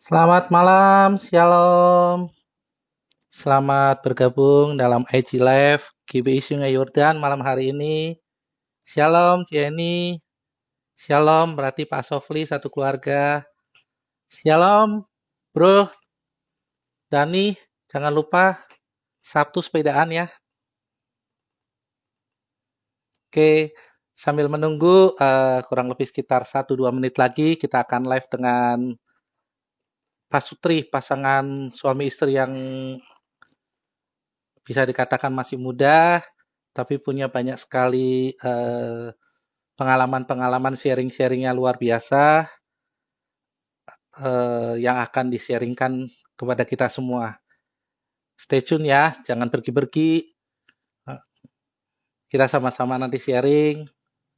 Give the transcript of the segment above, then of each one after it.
Selamat malam, Shalom. Selamat bergabung dalam IG Live GBI Sungai Yordan malam hari ini. Shalom, Jenny. Shalom, berarti Pak Sofli satu keluarga. Shalom, Bro. Dani, jangan lupa Sabtu sepedaan ya. Oke, sambil menunggu kurang lebih sekitar 1-2 menit lagi kita akan live dengan Pak Sutri, pasangan suami istri yang bisa dikatakan masih muda, tapi punya banyak sekali pengalaman-pengalaman sharing-sharingnya luar biasa yang akan di-sharingkan kepada kita semua. Stay tune ya, jangan pergi-pergi. Kita sama-sama nanti sharing,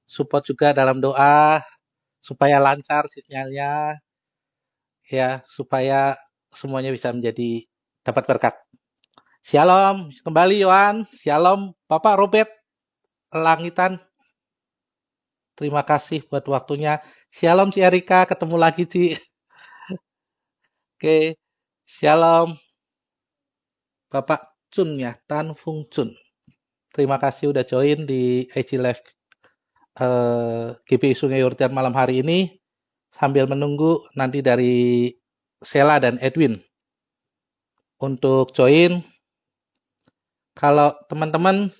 support juga dalam doa supaya lancar sinyalnya, ya supaya semuanya bisa menjadi dapat berkat. Shalom, kembali Yohan. Shalom, Bapak Robert Langitan. Terima kasih buat waktunya. Shalom Ci Erika, ketemu lagi Ci. Oke, Shalom Bapak Chun ya, Tan Fung Chun. Terima kasih udah join di IG Live GBI Sungai Yordan malam hari ini. Sambil menunggu nanti dari Sela dan Edwin untuk join. Kalau teman-teman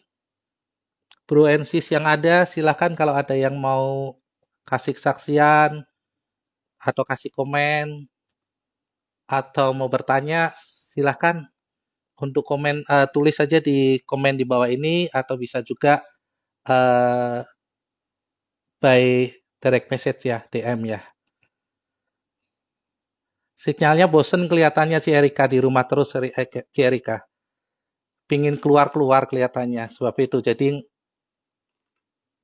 Bro and Sis yang ada, silakan kalau ada yang mau kasih kesaksian atau kasih komen atau mau bertanya, silakan untuk komen, tulis saja di komen di bawah ini atau bisa juga eh, by direct message ya, DM ya. Sinyalnya bosen kelihatannya si Erika di rumah terus, si Erika. Pingin keluar-keluar kelihatannya, sebab itu jadi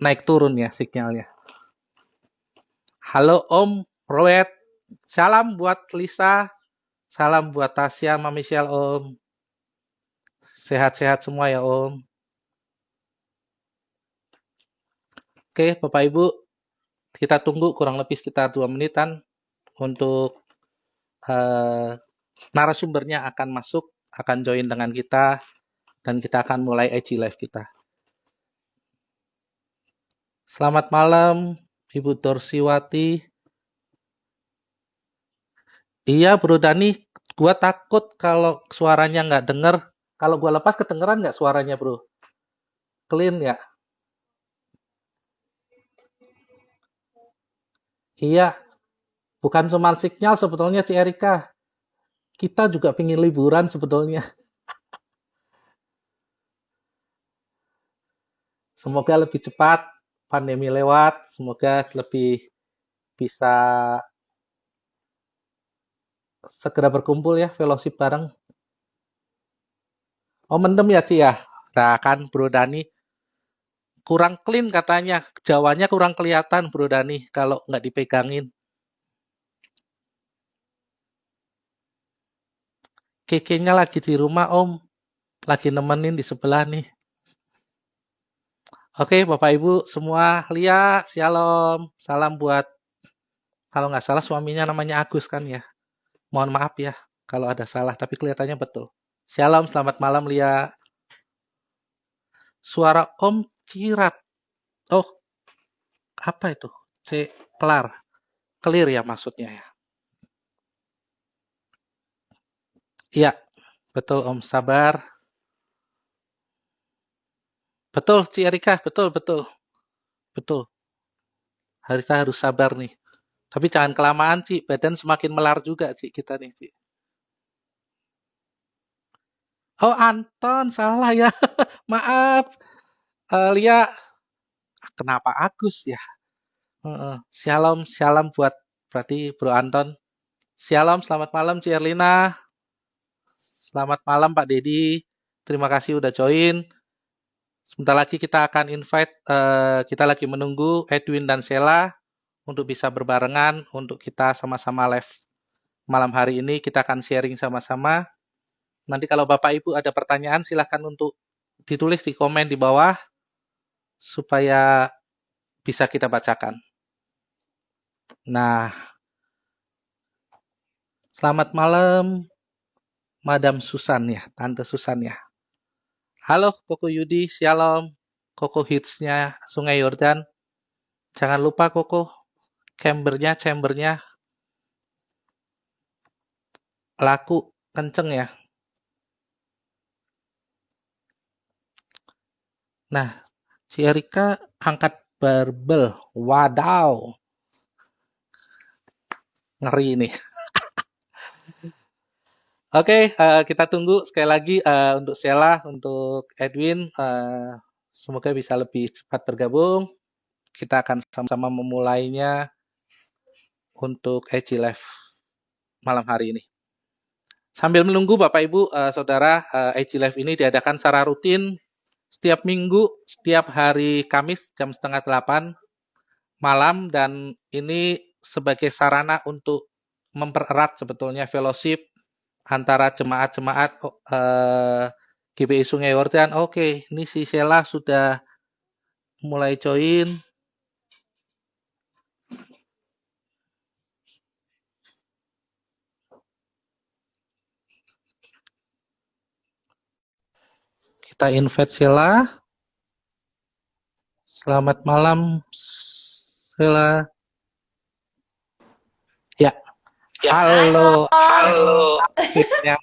naik turun ya sinyalnya. Halo Om Roet, salam buat Lisa, salam buat Tasya, Mami Michelle Om. Sehat-sehat semua ya Om. Oke Bapak Ibu, kita tunggu kurang lebih sekitar 2 menitan untuk narasumbernya akan masuk, akan join dengan kita, dan kita akan mulai IG Live kita. Selamat malam, Ibu Dorsiwati. Iya, Bro Dani, gua takut kalau suaranya nggak denger. Kalau gua lepas kedengeran nggak suaranya, Bro? Clean ya? Iya, bukan cuma sinyal sebetulnya, Ci Erika. Kita juga pingin liburan sebetulnya. Semoga lebih cepat pandemi lewat. Semoga lebih bisa segera berkumpul ya, fellowship bareng. Oh, mendem ya, Ci ya? Nah, kan Bro Dani kurang clean katanya. Jawanya kurang kelihatan, Bro Dani, kalau nggak dipegangin. Kekenya lagi di rumah, Om. Lagi nemenin di sebelah nih. Oke, Bapak Ibu semua, Lia, Shalom. Salam buat, kalau nggak salah suaminya namanya Agus kan ya. Mohon maaf ya kalau ada salah, tapi kelihatannya betul. Shalom, selamat malam Lia. Suara Om Cirat. Oh, apa itu? Kelar. Clear ya maksudnya ya. Iya, betul Om, sabar. Betul, Ci Erika, betul, betul. Betul. Kita harus sabar nih. Tapi jangan kelamaan, Ci. Badan semakin melar juga, Ci, kita nih, Ci. Oh, Anton, salah ya. Maaf. Lia, kenapa Agus ya? Shalom, shalom buat berarti Bro Anton. Shalom, selamat malam Ci Erlina. Selamat malam Pak Dedi. Terima kasih udah join. Sebentar lagi kita akan invite, kita lagi menunggu Edwin dan Sheila untuk bisa berbarengan untuk kita sama-sama live malam hari ini. Kita akan sharing sama-sama. Nanti kalau Bapak Ibu ada pertanyaan silahkan untuk ditulis di komen di bawah supaya bisa kita bacakan. Nah, Selamat malam, Madam Susan ya, Tante Susan ya. Halo, Koko Yudi, Shalom. Koko hitsnya Sungai Yordan. Jangan lupa Koko, chambernya laku kenceng ya. Nah, si Erika angkat barbel. Wadaw, ngeri nih. Oke, kita tunggu sekali lagi untuk Sheila, untuk Edwin. Semoga bisa lebih cepat bergabung. Kita akan sama-sama memulainya untuk EG Live malam hari ini. Sambil menunggu Bapak Ibu, Saudara, EG Live ini diadakan secara rutin setiap minggu, setiap hari Kamis jam 7:30 malam, dan ini sebagai sarana untuk mempererat sebetulnya fellowship antara jemaat-jemaat GBI Sungai Yordan. Oke, ini si Sheila sudah mulai join. Kita invite Sheila. Selamat malam, Sheila. Ya. Halo. Ya,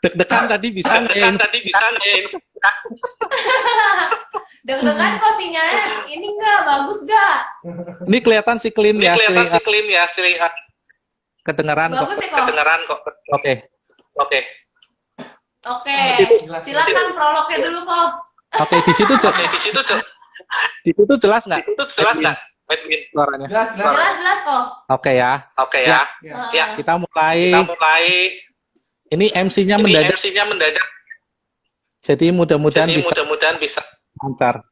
deg-degan tadi bisa nge-in. Deg-degan kok sinyalnya ini nggak bagus nggak? Ini kelihatan si clean ya, kedengeran kok. Bagus ya kok. Oke. Oke, silakan prolognya dulu kok. Oke, di situ jelas nggak? Edwin, suaranya. Jelas kok. Oke ya. Ya, kita mulai. Ini MC-nya mendadak. Jadi mudah-mudahan bisa lancar.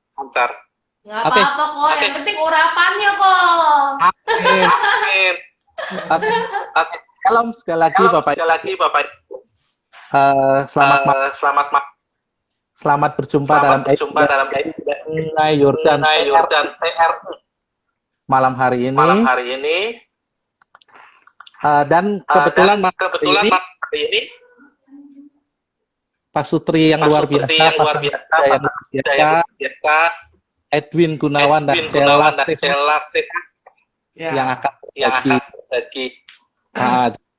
Nggak apa-apa kok, yang penting urapannya kok. Amin. Oke. Salam sekali lagi Bapak. Selamat berjumpa dalam Sungai Yordan PR malam hari ini. Dan kebetulan hari ini Pak Sutri yang luar biasa, Edwin Gunawan dan Sheila yang akan berbagi.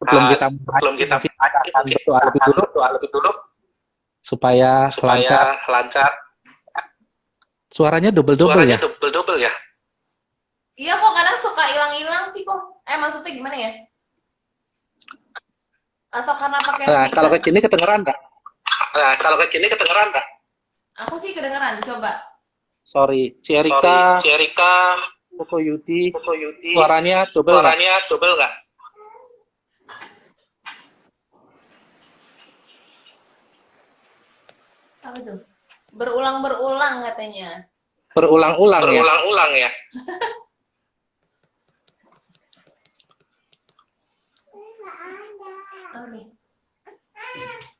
Sebelum kita akan berdoa lebih dulu supaya lancar. Suaranya double ya? Iya kok, kadang suka hilang-hilang sih kok. Maksudnya gimana ya? Atau karena pakai speaker? Kalau ke sini kedengeran nggak? Aku sih kedengeran, coba. Sorry, si Erika, Koko Yudi, suaranya double nggak? Apa tuh? Berulang-berulang katanya. Berulang-ulang ya? Oh, nih.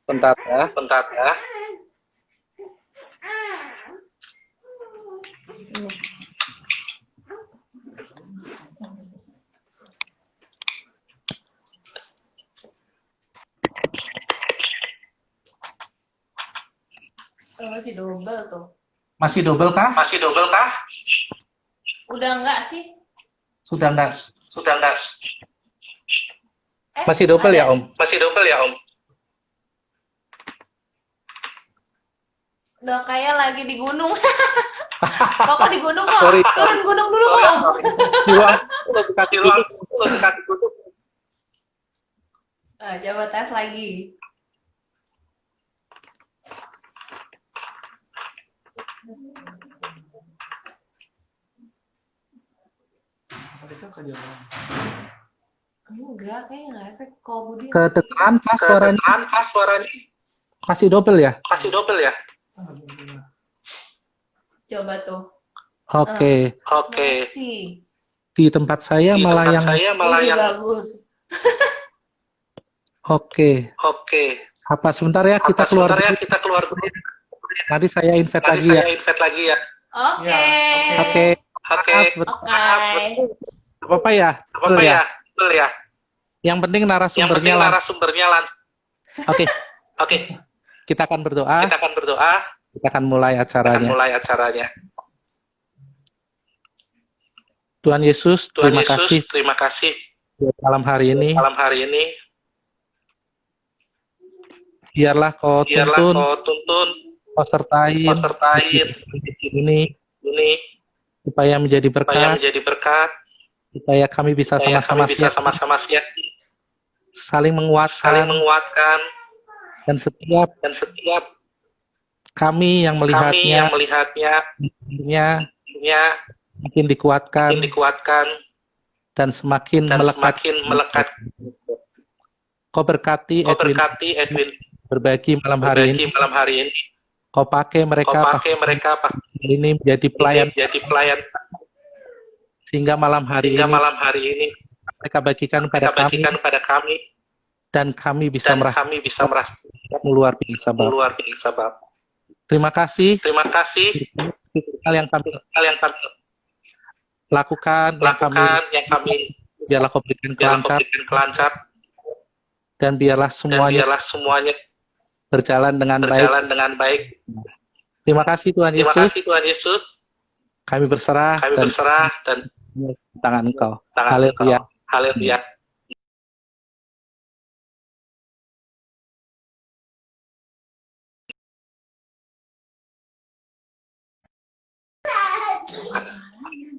Bentar ya. Masih double tuh. Masih double kah? Udah enggak sih? Sudah enggak? Masih double ya, Om? Udah kayak lagi di gunung. Kok di gunung kok? Sorry. Turun gunung dulu kok. Di ruang kutub. Coba tes lagi. Enggak, kayaknya nggak efek kok Budi. Kedengeran pas suaranya. Kasih double ya? Coba tuh. Oke. Masih. Di tempat saya malah yang bagus. Oke. Apa sebentar ya, kita keluar dulu. Nanti saya invite lagi ya. Oke. Oke. Maaf, Oke. apa ya? Betul ya? Yang penting Yang narasumbernya penting langsung. narasumbernya langsung. Oke, Oke, kita akan berdoa. kita akan berdoa. Kita akan mulai Akan acaranya. mulai acaranya. Tuhan Yesus, Tuhan terima Yesus, kasih terima kasih buat malam hari ini. malam hari ini. Biarlah Kau Biarlah tuntun, Kau tuntun, Kau sertain Kau sertain ini ini supaya menjadi supaya berkat, menjadi berkat, supaya kami bisa supaya sama-sama kami bisa siap, sama-sama siap, saling saling menguatkan, menguatkan, dan setiap dan setiap kami yang kami melihatnya yang melihatnya makin dikuatkan makin dikuatkan dan semakin dan melekat. semakin melekat. Kau berkati Kau Edwin berkati Edwin berbagi malam hari ini. berbagi malam hari ini. Kau pakai Kau mereka pakai mereka ini menjadi pelayan, jadi pelayan, sehingga malam hari sehingga ini malam hari ini mereka bagikan pada kita kami bagikan pada kami, dan kami bisa dan merasa kami bisa merasa luar biasa, Bapak. luar biasa, Bapak. Terima kasih. Terima kasih Hal yang kami hal yang kami lakukan, yang kami biarlah Kau berikan biarlah Kau kelancar, berikan kelancar, dan biarlah dan semuanya biarlah semuanya berjalan dengan baik. berjalan dengan baik. Terima kasih Tuhan Terima Yesus. kasih Tuhan Yesus. Kami berserah Kami dan berserah dan di tangan Engkau. tangan Haleluya. Engkau. Haleluya.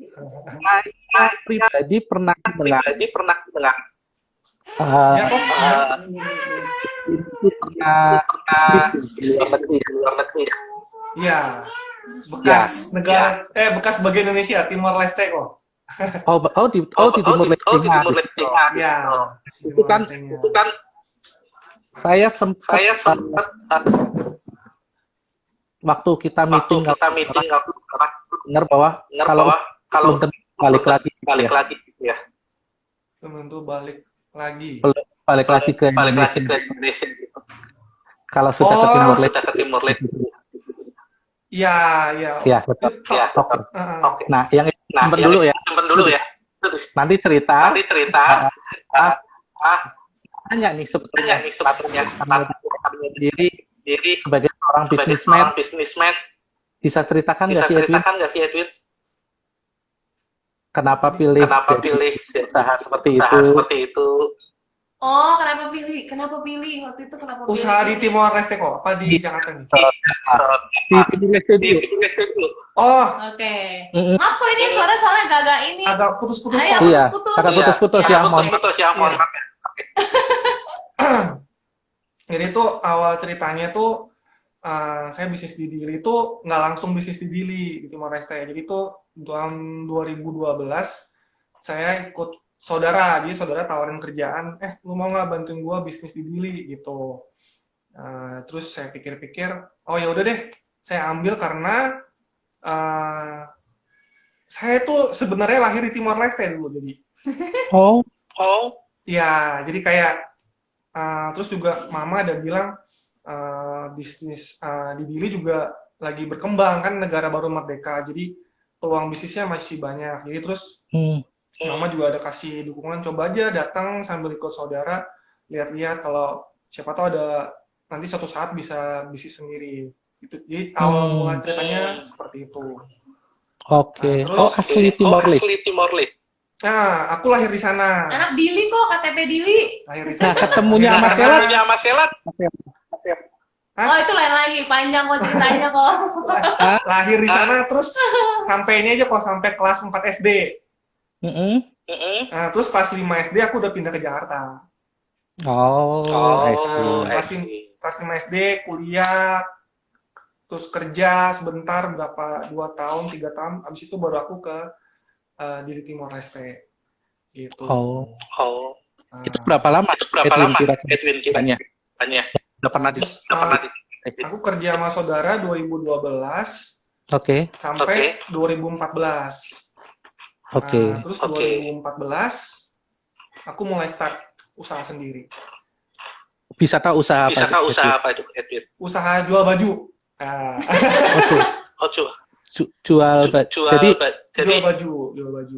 Saya pribadi pernah mendengar, Jadi pernah dengar uh, Kok? itu pernah bisnis di luar negeri. di luar negeri. Iya. Bekas negara bekas bagian Indonesia, Timor Leste kok. Di Timur Leste. Di Timur Leste. Iya. Itu kan- Itu kan Saya sempat saya sempat waktu kita waktu meeting kita meeting dengar bahwa dengar kalau bahwa kalau belum tentu balik lagi balik lagi ya. Temen tuh balik lagi. balik lagi ke Balik lagi Indonesia. ke Indonesia gitu. Kalau sudah ke Oh. Timur Leste. Sudah ke Timur Leste. Iya, iya. Ya, betul. Ya. Oke. Oke. Nah, yang itu Nah, simpen yang dulu ya. simpen dulu ya. Terus Nanti cerita. nanti cerita Tanya nih sebetulnya nih sebetulnya diri diri sebagai seorang sebagai bisnismen seorang bisnismen bisa ceritakan bisa nggak sih Edwin ceritakan nggak sih Edwin kenapa pilih kenapa jadi pilih usaha seperti usaha itu? seperti itu? Oh, kenapa pilih? Kenapa pilih? Waktu itu kenapa pilih? Usaha di Timor Leste kok, apa di Jakarta nih? Di Timur Leste Di dulu. Timor Leste dulu. Oh, Oke. Mm-mm. Maaf kok ini suara-suara agak ini. agak putus-putus Ayo. kok. Iya, putus-putus. kata putus-putus Iya, ya, mohon. putus-putus ya, mohon maaf. Jadi tuh awal ceritanya tuh saya bisnis di Dili itu nggak langsung bisnis di Dili di Timor Leste. Jadi tuh tahun 2012 saya ikut saudara, jadi saudara tawarin kerjaan, lu mau nggak bantuin gua bisnis di Dili gitu. Terus saya pikir-pikir, oh ya udah deh, saya ambil karena saya tuh sebenarnya lahir di Timor Leste dulu jadi. Oh, Ya, jadi kayak terus juga mama ada bilang bisnis di Dili juga lagi berkembang kan negara baru merdeka, jadi peluang bisnisnya masih banyak. Jadi terus mama juga ada kasih dukungan, coba aja datang sambil ikut saudara, lihat-lihat kalau siapa tahu ada nanti suatu saat bisa bisnis sendiri. Gitu. Jadi awal mula ceritanya seperti itu. oke. Terus- Oh, asli Timor Leste. Asli Timor Leste. Nah, aku lahir di sana. Anak Dili kok, KTP Dili. Lahir di Nah, sana. ketemunya Di sama sana. Selat. Punya Mas Selat. Hah? Oh, itu lain lagi. Panjang kok ceritanya kok. Lahir di sana terus sampai ini aja kok sampai kelas 4 SD. Mm-mm. Nah, terus kelas 5 SD aku udah pindah ke Jakarta. Oh, I see. Kelas 5 SD, kuliah, terus kerja sebentar, 2 tahun, 3 tahun, abis itu baru aku ke di Timor Leste. Gitu. Oh, Nah, itu berapa lama? Berapa Edwin, lama kira-kira? Edwin Tanya. kiranya? Udah pernah di. terus, Udah pernah aku kerja sama saudara 2012 Oke, sampai 2014. oke. Nah, terus Oke. 2014 aku mulai start usaha sendiri. Bisa tahu usaha apa? Bisa tahu Edwin? usaha apa itu Edwin? Usaha jual baju. Oke. Oh, Jual, jadi jadi Jual baju.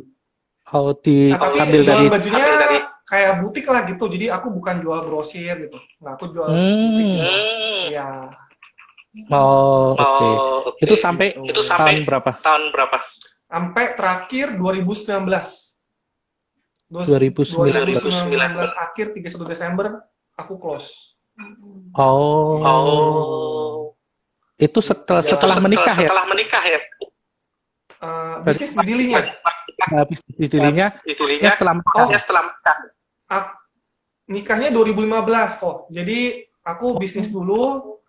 oh Tapi diambil jual dari bajunya ambil dari kayak butik lah gitu. Jadi aku bukan jual grosir gitu. Nah, aku jual butik gitu. Iya. Oh, oke. Itu sampai Gitu. tahun berapa? Tahun berapa? Sampai terakhir 2019. 2019. 2019 akhir 31 Desember aku close. Oh, Oh. itu setelah menikah ya? Setelah menikah ya. Bisnis di Dilinya. Habis didirinya, Ditulisnya setelah menikah. setelah menikah. Nikahnya 2015 kok. Jadi aku bisnis dulu.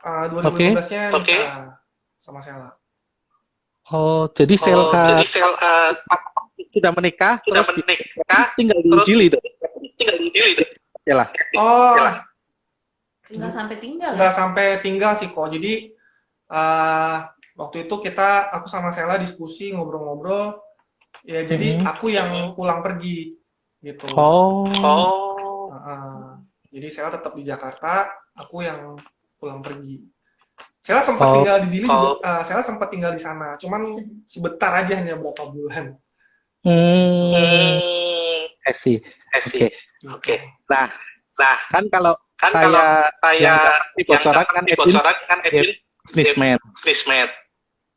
2015-nya Oke. nikah sama Sheila. Oh, jadi Jadi sel sudah menikah, sudah terus menikah, tinggal di terus Dili dong. tinggal di Dili. Ya lah. Oh, Nggak sampai tinggal ya? nggak sampai tinggal sih kok. Jadi waktu itu aku sama Sheila diskusi ngobrol-ngobrol. Ya jadi aku yang pulang pergi gitu. Oh, Jadi Sheila tetap di Jakarta, aku yang pulang pergi. Sheila sempat tinggal di Dili juga. Sheila sempat tinggal di sana, cuman sebentar aja, hanya berapa bulan. I see. Oke. Nah, kan kalau Kan saya kalau saya di bocoran kan Edwin businessman.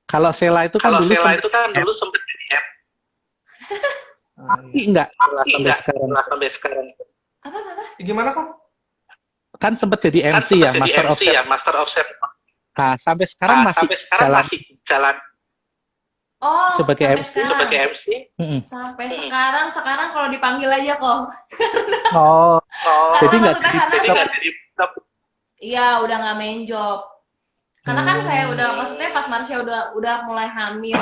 Kalau Sheila itu kan Kalau dulu Sheila sempat itu kan dulu sempat jadi M, tapi enggak sampai sekarang. Apa? Gimana kok? Kan sempat jadi Kan MC ya, sempat jadi Master of MC Set. ya, Master of Set. Nah, sampai sekarang masih Sampai sekarang jalan masih jalan Oh, Sebagai sampai MC? sekarang. sebagai MC. Sampai sekarang kalau dipanggil aja kok. Oh, Oh, jadi nggak maksudnya jadi karena jadi nggak jadi Iya, udah nggak main job. Karena kan kayak maksudnya pas Marsha udah mulai hamil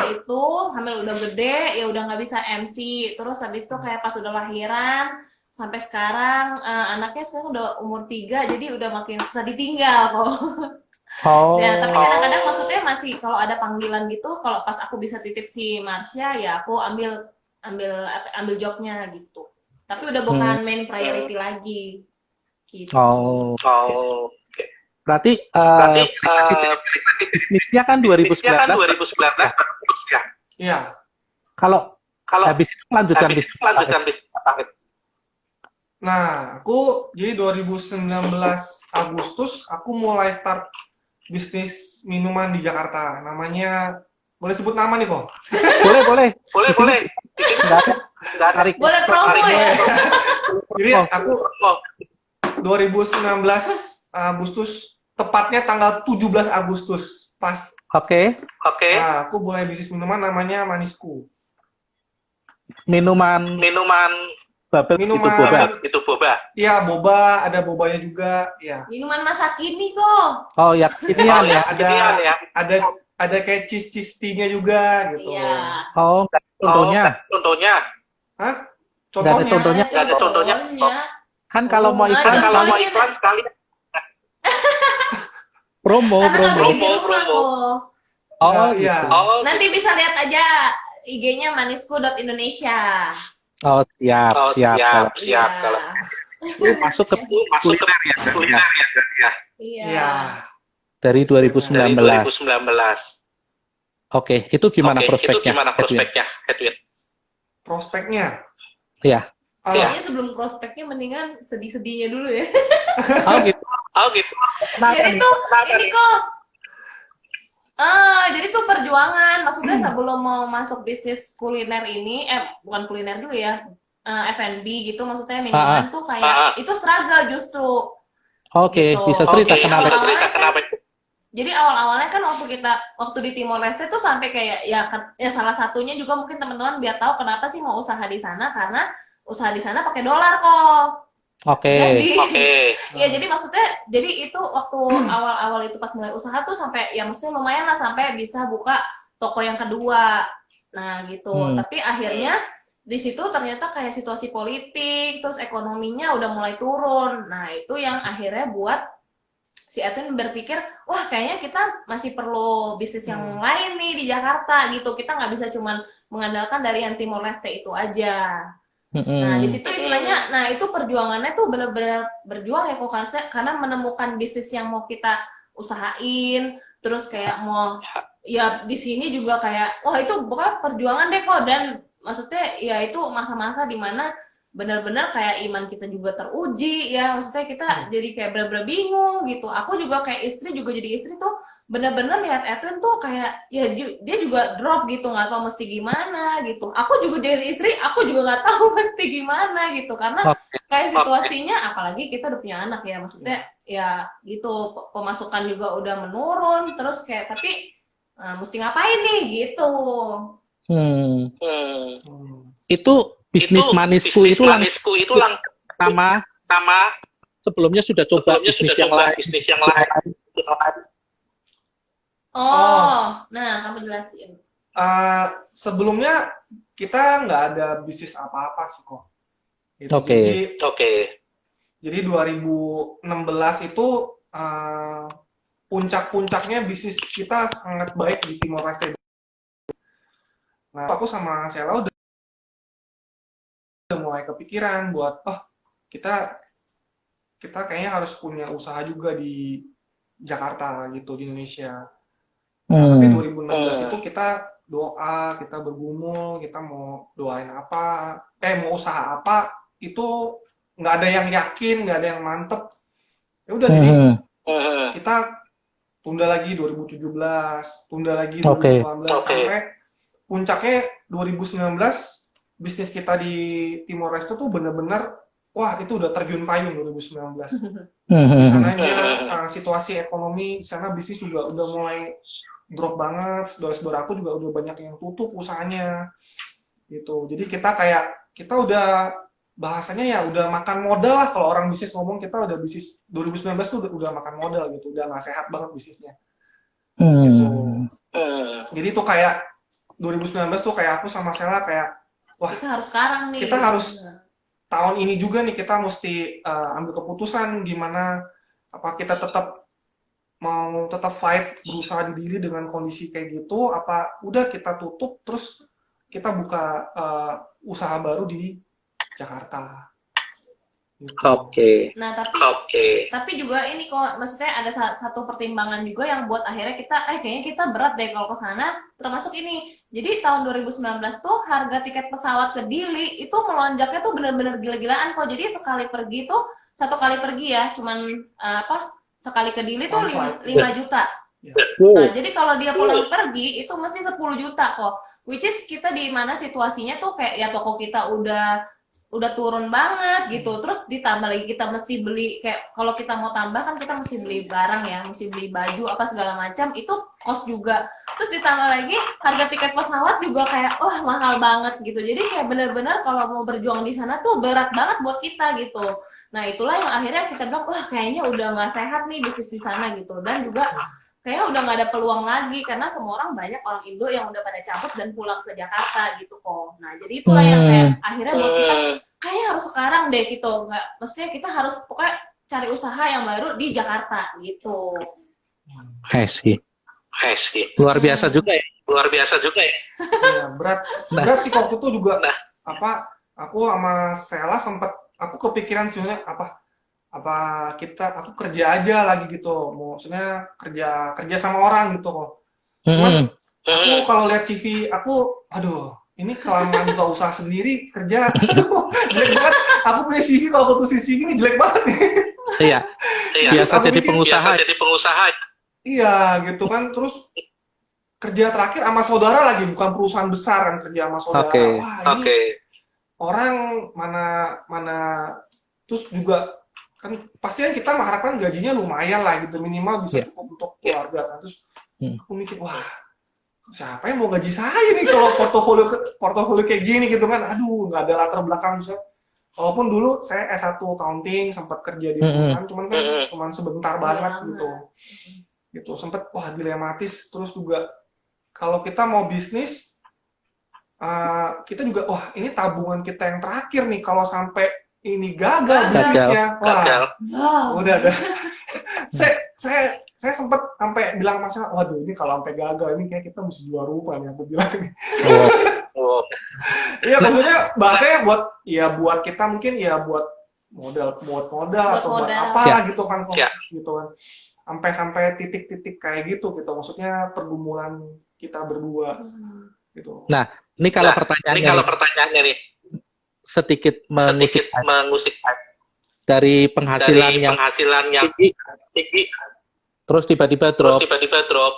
udah gede, ya udah nggak bisa MC. Terus habis itu kayak pas udah lahiran, sampai sekarang anaknya sekarang udah umur 3, jadi udah makin susah ditinggal kok. Ya, tapi kadang-kadang maksudnya masih kalau ada panggilan gitu, kalau pas aku bisa titip si Marsha, ya aku ambil jobnya gitu. Tapi udah bukan main priority lagi. Gitu. Oh, oke. berarti bisnisnya kan 2019. Bisnisnya kan 2019 terus ya. Iya. Kalau habis itu melanjutkan habis bisnis. melanjutkan bisnis apa? Nah, aku jadi 2019 Agustus aku mulai start bisnis minuman di Jakarta. Namanya, boleh sebut nama nih kok? Boleh. Boleh. Nggak ada. Tarik. Boleh promo ya? Jadi aku 2019 Agustus, tepatnya tanggal 17 Agustus pas. Oke. Nah, aku mulai bisnis minuman namanya Manisku. Minuman bubble Itu boba. Iya, boba, ada bobanya juga, ya. Minuman masa kini kok. Oh, ya ini ya. Ada kayak cheese tea-nya juga gitu. Iya. Oh, nggak ada contohnya. Hah? Nggak ada contohnya. Nggak ada contohnya. Kan kalau mau iklan Kalau mau sekali iklan sekali promo. Lagi di rumah kok. Oh, iya. gitu. Nanti bisa lihat aja IG-nya manisku.indonesia. Oh, siap. Siap kalau Itu masuk ke kuliner ya. Iya. Iya. Dari 2019. dari 2019. Oke, itu gimana prospeknya? Edwin? Prospeknya? Iya. Kayaknya sebelum prospeknya mendingan sedih-sedihnya dulu ya. Oh gitu. Jadi tuh ini kok. Jadi tuh perjuangan, maksudnya sebelum mau masuk bisnis kuliner ini, bukan kuliner dulu ya, F&B gitu, maksudnya minuman tuh kayak itu struggle justru. Oke, Gitu. bisa cerita Oke, kenapa? kenapa? Jadi awal-awalnya kan waktu di Timor Leste tuh sampai kayak ya salah satunya juga mungkin teman-teman biar tahu kenapa sih mau usaha di sana, karena usaha di sana pakai dolar kok. Oke. Ya jadi maksudnya itu waktu awal-awal itu pas mulai usaha tuh sampai ya maksudnya lumayan lah sampai bisa buka toko yang kedua. Nah gitu. Tapi akhirnya di situ ternyata kayak situasi politik terus ekonominya udah mulai turun. Nah itu yang akhirnya buat si Edwin berpikir, wah kayaknya kita masih perlu bisnis yang lain nih di Jakarta gitu. Kita nggak bisa cuman mengandalkan dari yang Timor Leste itu aja. Nah di situ istilahnya, nah itu perjuangannya tuh benar-benar berjuang ya kok, karena menemukan bisnis yang mau kita usahain, terus kayak mau ya di sini juga kayak wah itu pokoknya perjuangan deh kok, dan maksudnya ya itu masa-masa dimana benar-benar kayak iman kita juga teruji ya, maksudnya kita jadi kayak benar-benar bingung gitu. Aku juga kayak istri juga jadi istri tuh benar-benar lihat Edwin tuh kayak ya dia juga drop gitu, nggak tahu mesti gimana gitu. Aku juga jadi istri, aku juga nggak tahu mesti gimana gitu, karena Oke. kayak situasinya, apalagi kita udah punya anak ya, maksudnya ya gitu, pemasukan juga udah menurun, terus kayak tapi mesti ngapain nih gitu. Hmm. Hmm. Itu bisnis manisku itu manisku itu sama sebelumnya sudah coba bisnis yang lain. bisnis yang lain. Nah kamu jelasin. Sebelumnya kita nggak ada bisnis apa-apa sih kok. Gitu. Oke. Jadi 2016 itu puncak-puncaknya bisnis kita sangat baik di Timor Leste. Nah, aku sama Sheila udah mulai kepikiran buat kita kayaknya harus punya usaha juga di Jakarta gitu, di Indonesia. Tapi 2016 itu kita doa, kita bergumul, kita mau doain apa, mau usaha apa, itu nggak ada yang yakin, nggak ada yang mantep. Ya udah, jadi kita tunda lagi 2017, tunda lagi 2018, sampai puncaknya 2019, bisnis kita di Timor Leste tuh bener-bener, wah itu udah terjun payung 2019. Di sananya situasi ekonomi, di sana bisnis juga udah mulai drop banget, saudara-saudara aku juga udah banyak yang tutup usahanya gitu. Jadi kita udah bahasanya ya udah makan modal lah, kalau orang bisnis ngomong kita udah bisnis 2019 tuh udah makan modal gitu, udah nggak sehat banget bisnisnya. Gitu. Jadi tuh kayak 2019 tuh kayak aku sama Sheila kayak wah kita harus sekarang nih. Kita harus tahun ini juga nih kita mesti ambil keputusan gimana, apa kita mau tetap fight, berusaha diri dengan kondisi kayak gitu, apa udah kita tutup terus kita buka usaha baru di Jakarta. Gitu. Oke. Nah tapi juga ini kok, maksudnya ada satu pertimbangan juga yang buat akhirnya kita kayaknya kita berat deh kalau ke sana, termasuk ini. Jadi tahun 2019 tuh harga tiket pesawat ke Dili itu melonjaknya tuh bener-bener gila-gilaan kok. Jadi satu kali pergi ya, cuman sekali ke Dili tuh 5 juta. Nah, jadi kalau dia pulang pergi itu mesti 10 juta kok. Which is kita di mana situasinya tuh kayak ya toko kita udah turun banget gitu. Terus ditambah lagi kita mesti beli, kayak kalau kita mau tambah kan kita mesti beli barang ya, mesti beli baju apa segala macam, itu cost juga. Terus ditambah lagi harga tiket pesawat juga kayak mahal banget gitu. Jadi kayak bener-bener kalau mau berjuang di sana tuh berat banget buat kita gitu. Nah itulah yang akhirnya kita bilang kayaknya udah nggak sehat nih bisnis di sana gitu. Dan juga kayaknya udah nggak ada peluang lagi, karena semua orang, banyak orang Indo yang udah pada cabut dan pulang ke Jakarta gitu kok. Nah jadi itulah yang kayak akhirnya buat kita kayaknya harus sekarang deh gitu, nggak, maksudnya kita harus pokoknya cari usaha yang baru di Jakarta gitu. Luar biasa juga ya. Iya, berat sih waktu itu juga. Aku sama Sheila aku kepikiran sebenarnya aku kerja aja lagi gitu, maksudnya kerja sama orang gitu kok. Cuman aku kalau lihat CV aku, ini kelamaan buka usaha sendiri kerja, jelek banget. Aku punya CV, kalau aku tulis CV ini jelek banget nih. Iya. Biasa jadi pengusaha. Iya gitu kan. Terus kerja terakhir sama saudara lagi, bukan perusahaan besar kan, kerja sama saudara. Wah ini orang mana terus juga kan pastinya kita mengharapkan gajinya lumayan lah gitu, minimal bisa cukup untuk keluarga kan. Terus aku mikir, wah siapa yang mau gaji saya nih kalau portofolio kayak gini gitu kan. Nggak ada latar belakang bisa. Walaupun dulu saya S1 accounting, sempat kerja di perusahaan, cuman sebentar banget gitu. Sempat dilematis. Terus juga kalau kita mau bisnis, kita juga ini tabungan kita yang terakhir nih, kalau sampai ini gagal bisnisnya, udah. Saya sempat sampai bilang Mas, waduh ini kalau sampai gagal ini kayak kita mesti jual rumah nih, aku bilang. Iya, maksudnya bahasanya buat kita mungkin ya buat modal atau buat apa gitu kan, gitu kan. Sampai titik-titik kayak gitu, maksudnya pergumulan kita berdua gitu. Nah, ini kalau pertanyaannya nih, sedikit mengusik sedikit mengusik dari penghasilan dari yang penghasilan yang tinggi, tinggi, terus tiba-tiba terus drop. tiba-tiba drop.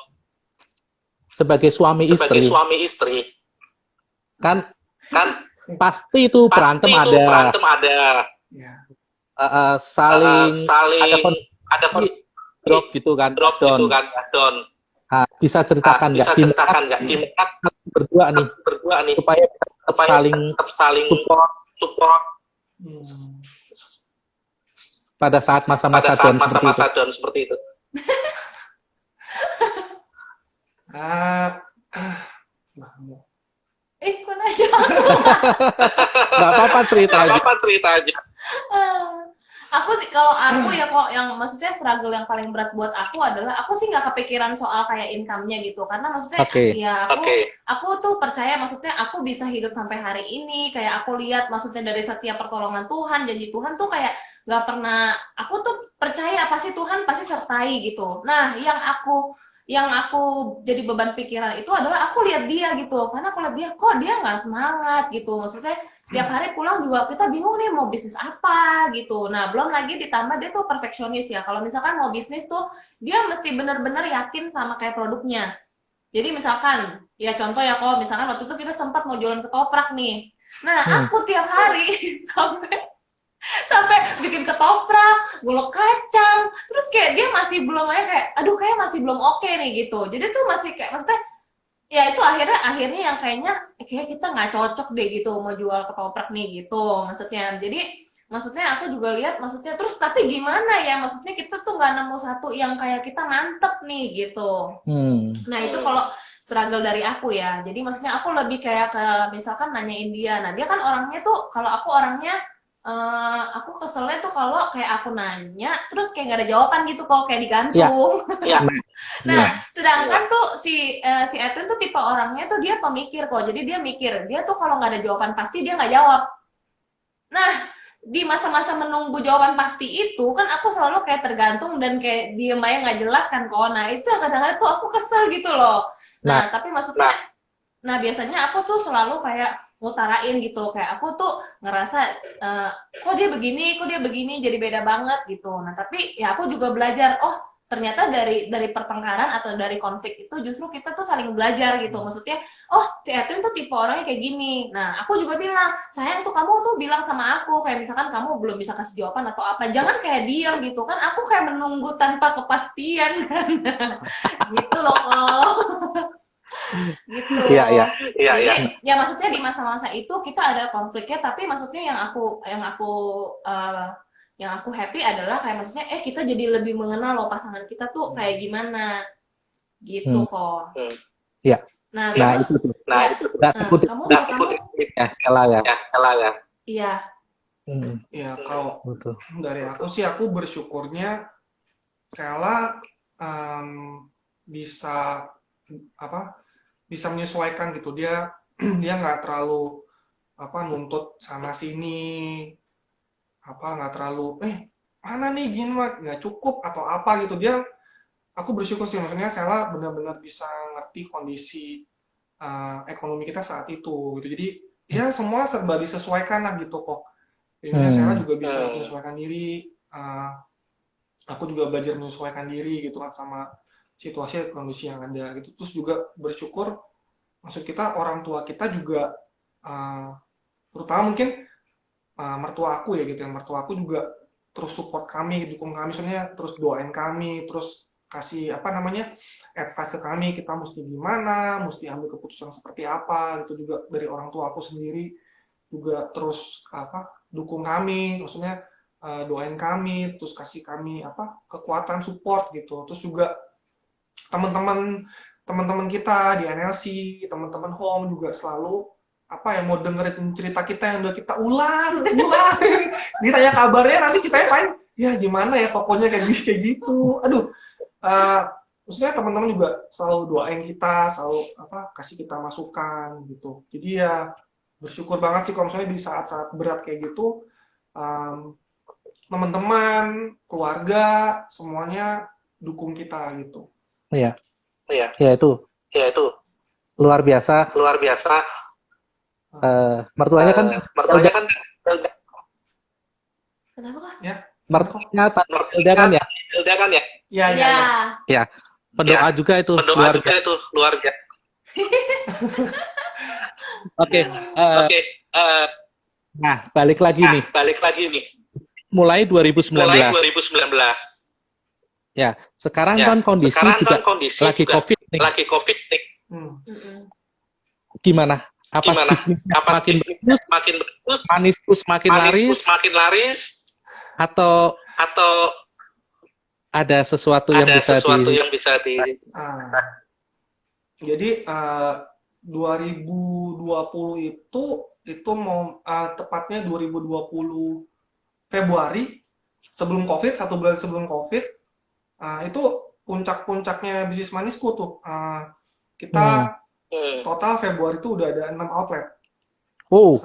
Sebagai suami Sebagai istri, suami istri, kan kan pasti itu berantem pasti itu ada, berantem ada, Ya. saling ada saling ada drop gitu kan, drop down. gitu kan, down. Nah, bisa ceritakan nggak Bisa ceritakan nggak di berdua nih berdua nih supaya tetap supaya saling tetap saling support support pada saat pada masa-masa saat down seperti itu. masa-masa down seperti itu. Kok aja. Nggak apa-apa cerita Nggak aja. apa-apa cerita aja. Aku sih kalau aku ya kok yang maksudnya struggle yang paling berat buat aku adalah aku sih nggak kepikiran soal kayak income-nya gitu karena maksudnya Oke. ya Oke. aku tuh percaya maksudnya aku bisa hidup sampai hari ini kayak aku lihat maksudnya dari setiap pertolongan Tuhan janji Tuhan tuh kayak nggak pernah aku tuh percaya pasti Tuhan pasti sertai gitu. Nah yang aku jadi beban pikiran itu adalah aku lihat dia gitu karena aku lihat dia kok dia nggak semangat gitu maksudnya tiap hari pulang juga kita bingung nih mau bisnis apa gitu. Nah belum lagi ditambah dia tuh perfeksionis ya. Kalau misalkan mau bisnis tuh dia mesti benar-benar yakin sama kayak produknya. Jadi misalkan ya contoh ya kalau misalkan waktu itu kita sempat mau jualan ketoprak nih. Nah aku tiap hari sampai bikin ketoprak, gulung kacang, terus kayak dia masih belum aja kayak aduh kayak masih belum oke nih gitu. Jadi tuh masih kayak maksudnya ya itu akhirnya yang kayaknya kayak kita nggak cocok deh gitu mau jual ketoprak nih gitu maksudnya jadi maksudnya aku juga lihat maksudnya terus tapi gimana ya maksudnya kita tuh nggak nemu satu yang kayak kita mantep nih gitu nah itu kalau struggle dari aku ya jadi maksudnya aku lebih kayak ke misalkan nanyain dia nah dia kan orangnya tuh kalau aku orangnya aku keselnya tuh kalau kayak aku nanya terus kayak nggak ada jawaban gitu kok kayak digantung. Ya. Nah, sedangkan tuh si Edwin tuh tipe orangnya tuh dia pemikir kok. Jadi dia mikir, dia tuh kalau nggak ada jawaban pasti dia nggak jawab. Nah, di masa-masa menunggu jawaban pasti itu kan aku selalu kayak tergantung dan kayak diem aja nggak jelas kan kok. Nah, itu kadang-kadang tuh aku kesel gitu loh. Nah, tapi maksudnya nah biasanya aku tuh selalu kayak ngutarain gitu kayak aku tuh ngerasa kok dia begini jadi beda banget gitu nah tapi ya aku juga belajar oh ternyata dari pertengkaran atau dari konflik itu justru kita tuh saling belajar gitu maksudnya oh si Edwin tuh tipe orangnya kayak gini nah aku juga bilang sayang tuh kamu tuh bilang sama aku kayak misalkan kamu belum bisa kasih jawaban atau apa jangan kayak diam gitu kan aku kayak menunggu tanpa kepastian kan gitu loh gitu. Iya. Ya maksudnya di masa-masa itu kita ada konfliknya, tapi maksudnya yang aku happy adalah kayak maksudnya kita jadi lebih mengenal loh pasangan kita tuh kayak gimana, gitu kok. Iya. Nah itu tuh. kamu ya salah ya. Iya. Ya kalau dari aku sih aku bersyukurnya Sheila bisa menyesuaikan gitu dia nggak terlalu nuntut sana sini nggak terlalu mana nih gini mah nggak cukup atau apa gitu aku bersyukur sih maksudnya Sheila benar-benar bisa ngerti kondisi ekonomi kita saat itu gitu jadi ya semua serba disesuaikan lah gitu kok jadi Sheila juga bisa menyesuaikan diri aku juga belajar menyesuaikan diri gitu kan sama situasi kondisi yang ada gitu terus juga bersyukur maksud kita orang tua kita juga terutama mungkin mertua aku ya gitu ya mertua aku juga terus support kami dukung kami soalnya terus doain kami terus kasih advice ke kami kita mesti gimana mesti ambil keputusan seperti apa gitu juga dari orang tua aku sendiri juga terus dukung kami maksudnya doain kami terus kasih kami kekuatan support gitu terus juga teman-teman kita di NLC, teman-teman home juga selalu mau dengerin cerita kita yang udah kita ulang, ditanya kabarnya nanti kita main, ya gimana ya pokoknya kayak gitu, aduh, maksudnya teman-teman juga selalu doain kita, selalu kasih kita masukan gitu, jadi ya bersyukur banget sih kalau misalnya di saat-saat berat kayak gitu, teman-teman, keluarga, semuanya dukung kita gitu. Iya. Ya itu. Luar biasa. Mertuanya kan mertuanya kan Kenapa kak? Ya, mertuanya Tante Hilda kan ya? Hilda kan ya? ya, ya, Iya. ya. Pendoa juga itu Pendoa luar juga itu luar biasa. Oke, Oke, nah balik lagi nih. balik lagi nih. Mulai 2019. Mulai 2019. Ya, sekarang Ya, kan kondisi sekarang juga kan kondisi lagi juga COVID nih. lagi COVID nih. Mm-mm. Gimana? Apa Gimana? bisnisnya Apa makin bisnisnya bagus, makin bagus, maniskus makin laris, makin laris, atau atau ada sesuatu yang ada bisa sesuatu yang bisa Jadi 2020 itu mau tepatnya 2020 Februari sebelum COVID, 1 bulan sebelum COVID, itu puncak-puncaknya bisnis manisku tuh. Kita total Februari itu udah ada 6 outlet. Oh,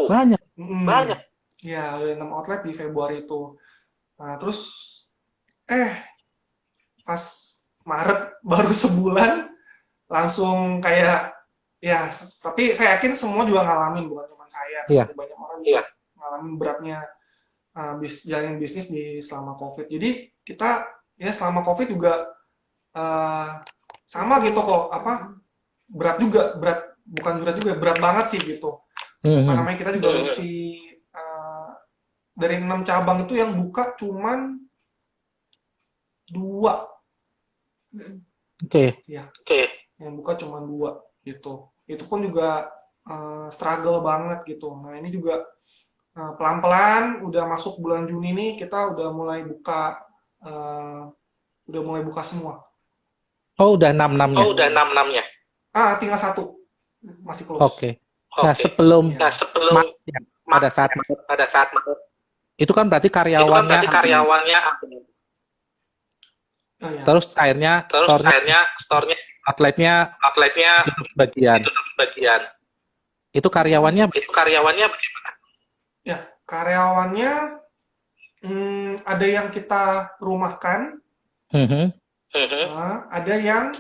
banyak. banyak. Ya, udah 6 outlet di Februari itu. Terus pas Maret baru sebulan langsung kayak ya, tapi saya yakin semua juga ngalamin, bukan cuma saya. Iya. Banyak orang juga ngalamin beratnya jalanin bisnis di selama COVID. Jadi kita ya selama COVID juga sama gitu kok, berat berat banget sih gitu. Namanya kita juga mesti dari 6 cabang itu yang buka cuman 2. Oke. Yang buka cuma 2 gitu. Itu pun juga struggle banget gitu. Nah ini juga pelan-pelan udah masuk bulan Juni nih, kita udah mulai buka semua. Oh, udah 6-6-nya. Oh, udah 6-6-nya. Tinggal 1 masih close. Oke. Nah, sebelum pada saat itu kan berarti karyawannya terus akhirnya store-nya outletnya itu sebagian. Itu karyawannya bagaimana? Ya, karyawannya ada yang kita rumahkan, ada yang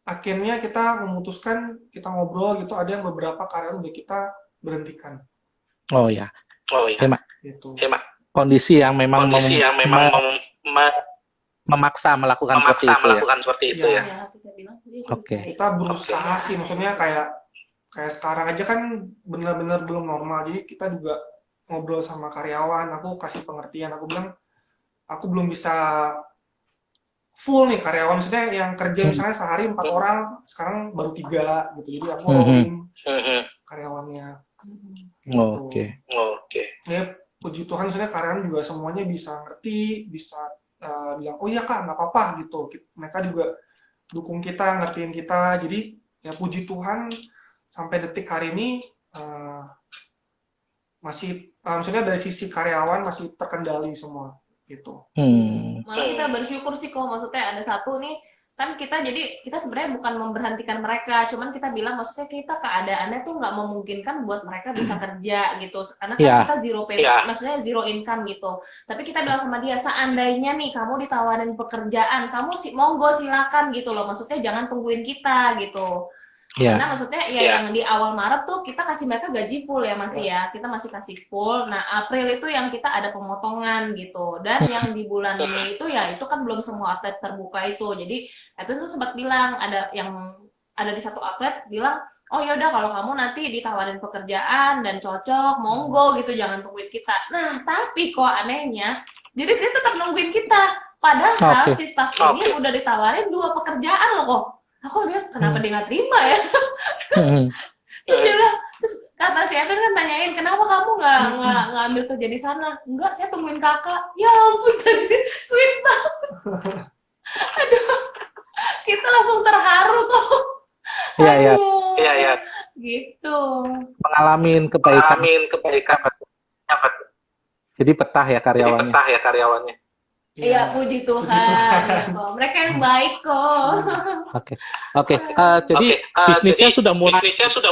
akhirnya kita memutuskan, kita ngobrol gitu, ada yang beberapa karyawan udah kita berhentikan. Oh ya. Gitu. Kondisi yang memang memaksa melakukan seperti itu ya. Oke. Kita berusaha sih, maksudnya kayak sekarang aja kan benar-benar belum normal, jadi kita juga ngobrol sama karyawan, aku kasih pengertian, aku bilang aku belum bisa full nih karyawan, maksudnya yang kerja misalnya sehari 4 orang, sekarang baru 3 gitu, jadi aku rolling karyawannya. Oke. Ya puji Tuhan, maksudnya karyawan juga semuanya bisa ngerti, bisa bilang oh iya kak nggak apa-apa gitu, mereka juga dukung kita, ngertiin kita, jadi ya puji Tuhan sampai detik hari ini masih maksudnya dari sisi karyawan masih terkendali semua gitu. Malah kita bersyukur sih kok, maksudnya ada satu nih kan kita sebenarnya bukan memberhentikan mereka, cuman kita bilang maksudnya kita keadaannya tuh nggak memungkinkan buat mereka bisa kerja gitu, karena kan kita zero pay, maksudnya zero income gitu. Tapi kita bilang sama dia, seandainya nih kamu ditawarin pekerjaan, kamu monggo silakan gitu loh, maksudnya jangan tungguin kita gitu. Karena maksudnya yang di awal Maret tuh kita kasih mereka gaji full ya masih ya, kita masih kasih full. Nah April itu yang kita ada pemotongan gitu, dan yang di bulan Mei itu ya itu kan belum semua outlet terbuka itu, jadi itu tuh sempat bilang ada di satu outlet bilang oh ya udah kalau kamu nanti ditawarin pekerjaan dan cocok monggo gitu, jangan tungguin kita. Nah tapi kok anehnya jadi dia tetap nungguin kita, padahal si staff ini udah ditawarin 2 pekerjaan loh kok. Aku bilang kenapa dia nggak terima ya? Terus dia bilang, terus kata si Ethan kan tanyain kenapa kamu nggak ngambil kerja di sana? Enggak, saya tungguin kakak. Ya ampun, sweet banget. Aduh, kita langsung terharu tuh. Iya. Gitu. Mengalami kebaikan. Jadi betah ya karyawannya. Iya, puji Tuhan. Mereka yang baik kok. Oke. Jadi bisnisnya sudah mulai. Sudah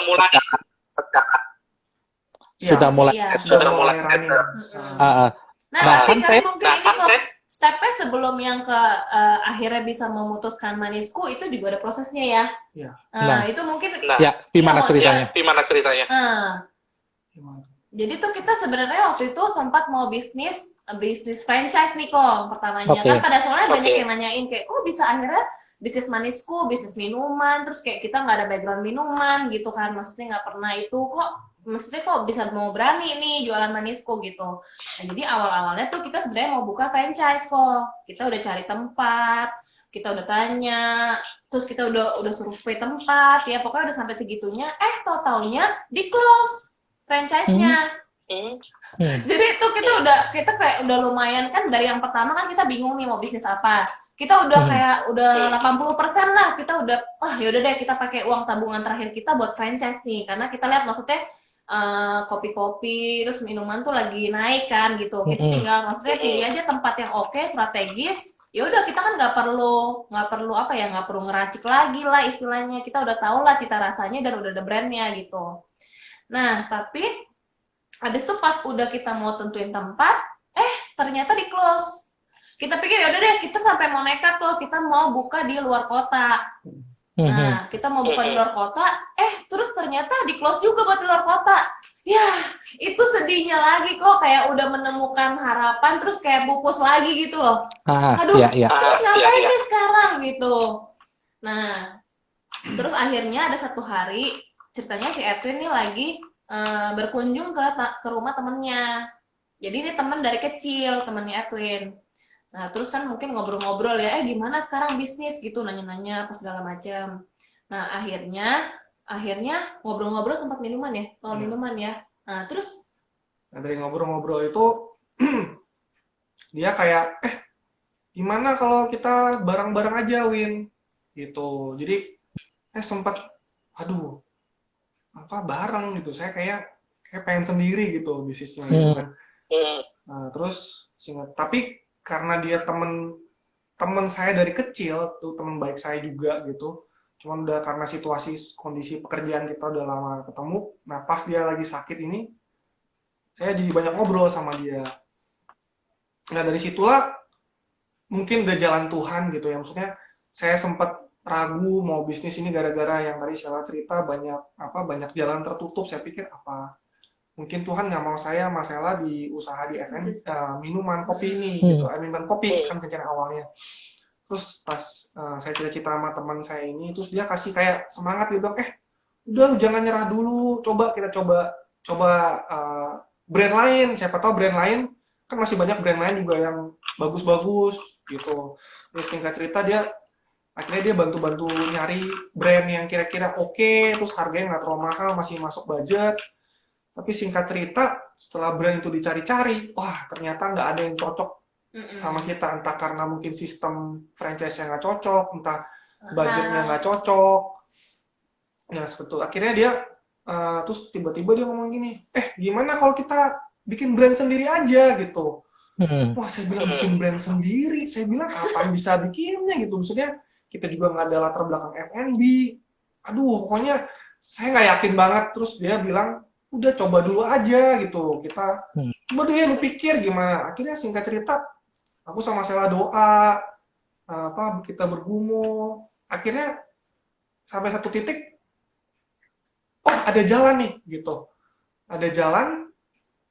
mulai. Nah, tapi mungkin ini kok stepnya sebelum yang ke akhirnya bisa memutuskan Manisku itu juga ada prosesnya ya. Iya. Nah. Itu mungkin Nah, Ya, gimana mau- ceritanya? gimana ceritanya? Gimana? Jadi tuh kita sebenarnya waktu itu sempat mau bisnis franchise nih kok pertamanya. Oke. Kan pada soalnya Oke. banyak yang nanyain kayak, kok bisa akhirnya bisnis Manisku, bisnis minuman, terus kayak kita nggak ada background minuman gitu kan, maksudnya nggak pernah itu kok, maksudnya kok bisa mau berani nih jualan Manisku gitu. Nah, jadi awal-awalnya tuh kita sebenarnya mau buka franchise kok. Kita udah cari tempat, kita udah tanya, terus kita udah survei tempat, ya pokoknya udah sampai segitunya. Taunya di close franchise-nya. Jadi itu kita kayak udah lumayan kan, dari yang pertama kan kita bingung nih mau bisnis apa. Kita udah kayak udah 80% lah, kita udah yaudah deh kita pakai uang tabungan terakhir kita buat franchise nih, karena kita lihat maksudnya kopi-kopi terus minuman tuh lagi naik kan gitu. Kita tinggal maksudnya pilih aja tempat yang oke, strategis. Ya udah kita kan nggak perlu ngeracik lagi lah istilahnya. Kita udah tahu lah cita rasanya dan udah ada brandnya gitu. Nah, tapi habis itu pas udah kita mau tentuin tempat, ternyata di close. Kita pikir ya udah deh, kita sampai mau nekat tuh, kita mau buka di luar kota. Nah, kita mau buka di luar kota, terus ternyata di close juga buat di luar kota. Ya, itu sedihnya lagi kok, kayak udah menemukan harapan, terus kayak pupus lagi gitu loh. Aduh, Iya. terus ngapain nih sekarang gitu. Nah, terus akhirnya ada satu hari, ceritanya si Edwin nih lagi berkunjung ke rumah temennya. Jadi ini temen dari kecil, temennya Edwin. Nah, terus kan mungkin ngobrol-ngobrol ya, gimana sekarang bisnis gitu, nanya-nanya apa segala macam. Nah, akhirnya ngobrol-ngobrol sempat minuman ya, minuman ya. Nah, terus dari ngobrol-ngobrol itu dia kayak gimana kalau kita bareng-bareng aja, Win, gitu. Jadi sempat bareng gitu, saya kayak pengen sendiri gitu bisnisnya gitu kan. Nah, terus tapi karena dia temen saya dari kecil tuh, teman baik saya juga gitu, cuman udah karena kondisi pekerjaan kita udah lama ketemu. Nah, pas dia lagi sakit ini saya jadi banyak ngobrol sama dia. Nah, dari situlah mungkin udah jalan Tuhan gitu ya, maksudnya saya sempat ragu mau bisnis ini gara-gara yang tadi Sheila cerita banyak jalan tertutup. Saya pikir mungkin Tuhan nggak mau saya sama Sheila di usaha di minuman kopi ini gitu, minuman kopi kan rencana awalnya. Terus pas saya cerita sama teman saya ini, terus dia kasih kayak semangat, dia bilang udah lu jangan nyerah dulu, kita coba brand lain, siapa tahu brand lain kan masih banyak brand lain juga yang bagus-bagus gitu. Terus singkat cerita akhirnya dia bantu-bantu nyari brand yang kira-kira oke, terus harganya nggak terlalu mahal, masih masuk budget. Tapi singkat cerita, setelah brand itu dicari-cari, ternyata nggak ada yang cocok sama kita. Entah karena mungkin sistem franchise-nya nggak cocok, entah budgetnya nggak cocok. Ya, sebetulnya akhirnya dia, terus tiba-tiba dia ngomong gini, gimana kalau kita bikin brand sendiri aja gitu. Wah, saya bilang bikin brand sendiri, saya bilang apa bisa bikinnya gitu. Maksudnya kita juga nggak ada latar belakang F&B. Aduh, pokoknya saya nggak yakin banget. Terus dia bilang, udah coba dulu aja gitu, kita coba deh lu pikir gimana. Akhirnya singkat cerita, aku sama Sheila doa, kita bergumul, akhirnya sampai satu titik, ada jalan nih gitu, ada jalan,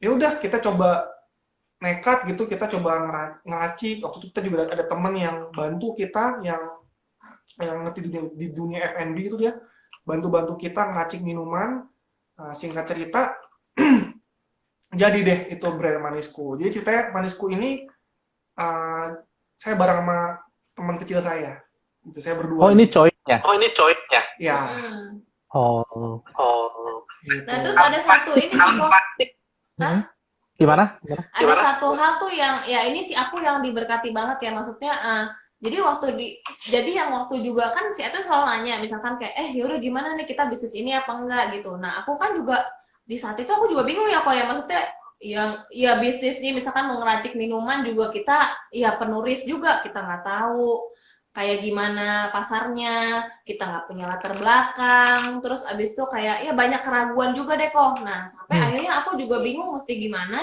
ya udah kita coba nekat gitu, kita coba ngeracik. Waktu itu kita juga ada temen yang bantu kita, yang ngerti di dunia F&B itu, dia bantu kita ngeracik minuman. Singkat cerita, jadi deh itu brand Manisku. Jadi ceritanya Manisku ini saya bareng sama teman kecil saya. Itu saya berdua. Oh, ini coy-nya. Ya. Gitu. Nah, terus ada satu ini sih kok. Gimana? Ada satu hal tuh yang ya ini sih aku yang diberkati banget ya, maksudnya jadi yang waktu juga kan si Atun selalu nanya misalkan kayak yaudah gimana nih kita bisnis ini apa enggak gitu. Nah, aku kan juga di saat itu aku juga bingung ya kok ya, maksudnya yang ya bisnis nih misalkan mau ngeracik minuman juga kita ya penuh risk juga, kita nggak tahu kayak gimana pasarnya, kita nggak punya latar belakang, terus abis itu kayak ya banyak keraguan juga deh kok. Nah, sampai akhirnya aku juga bingung mesti gimana.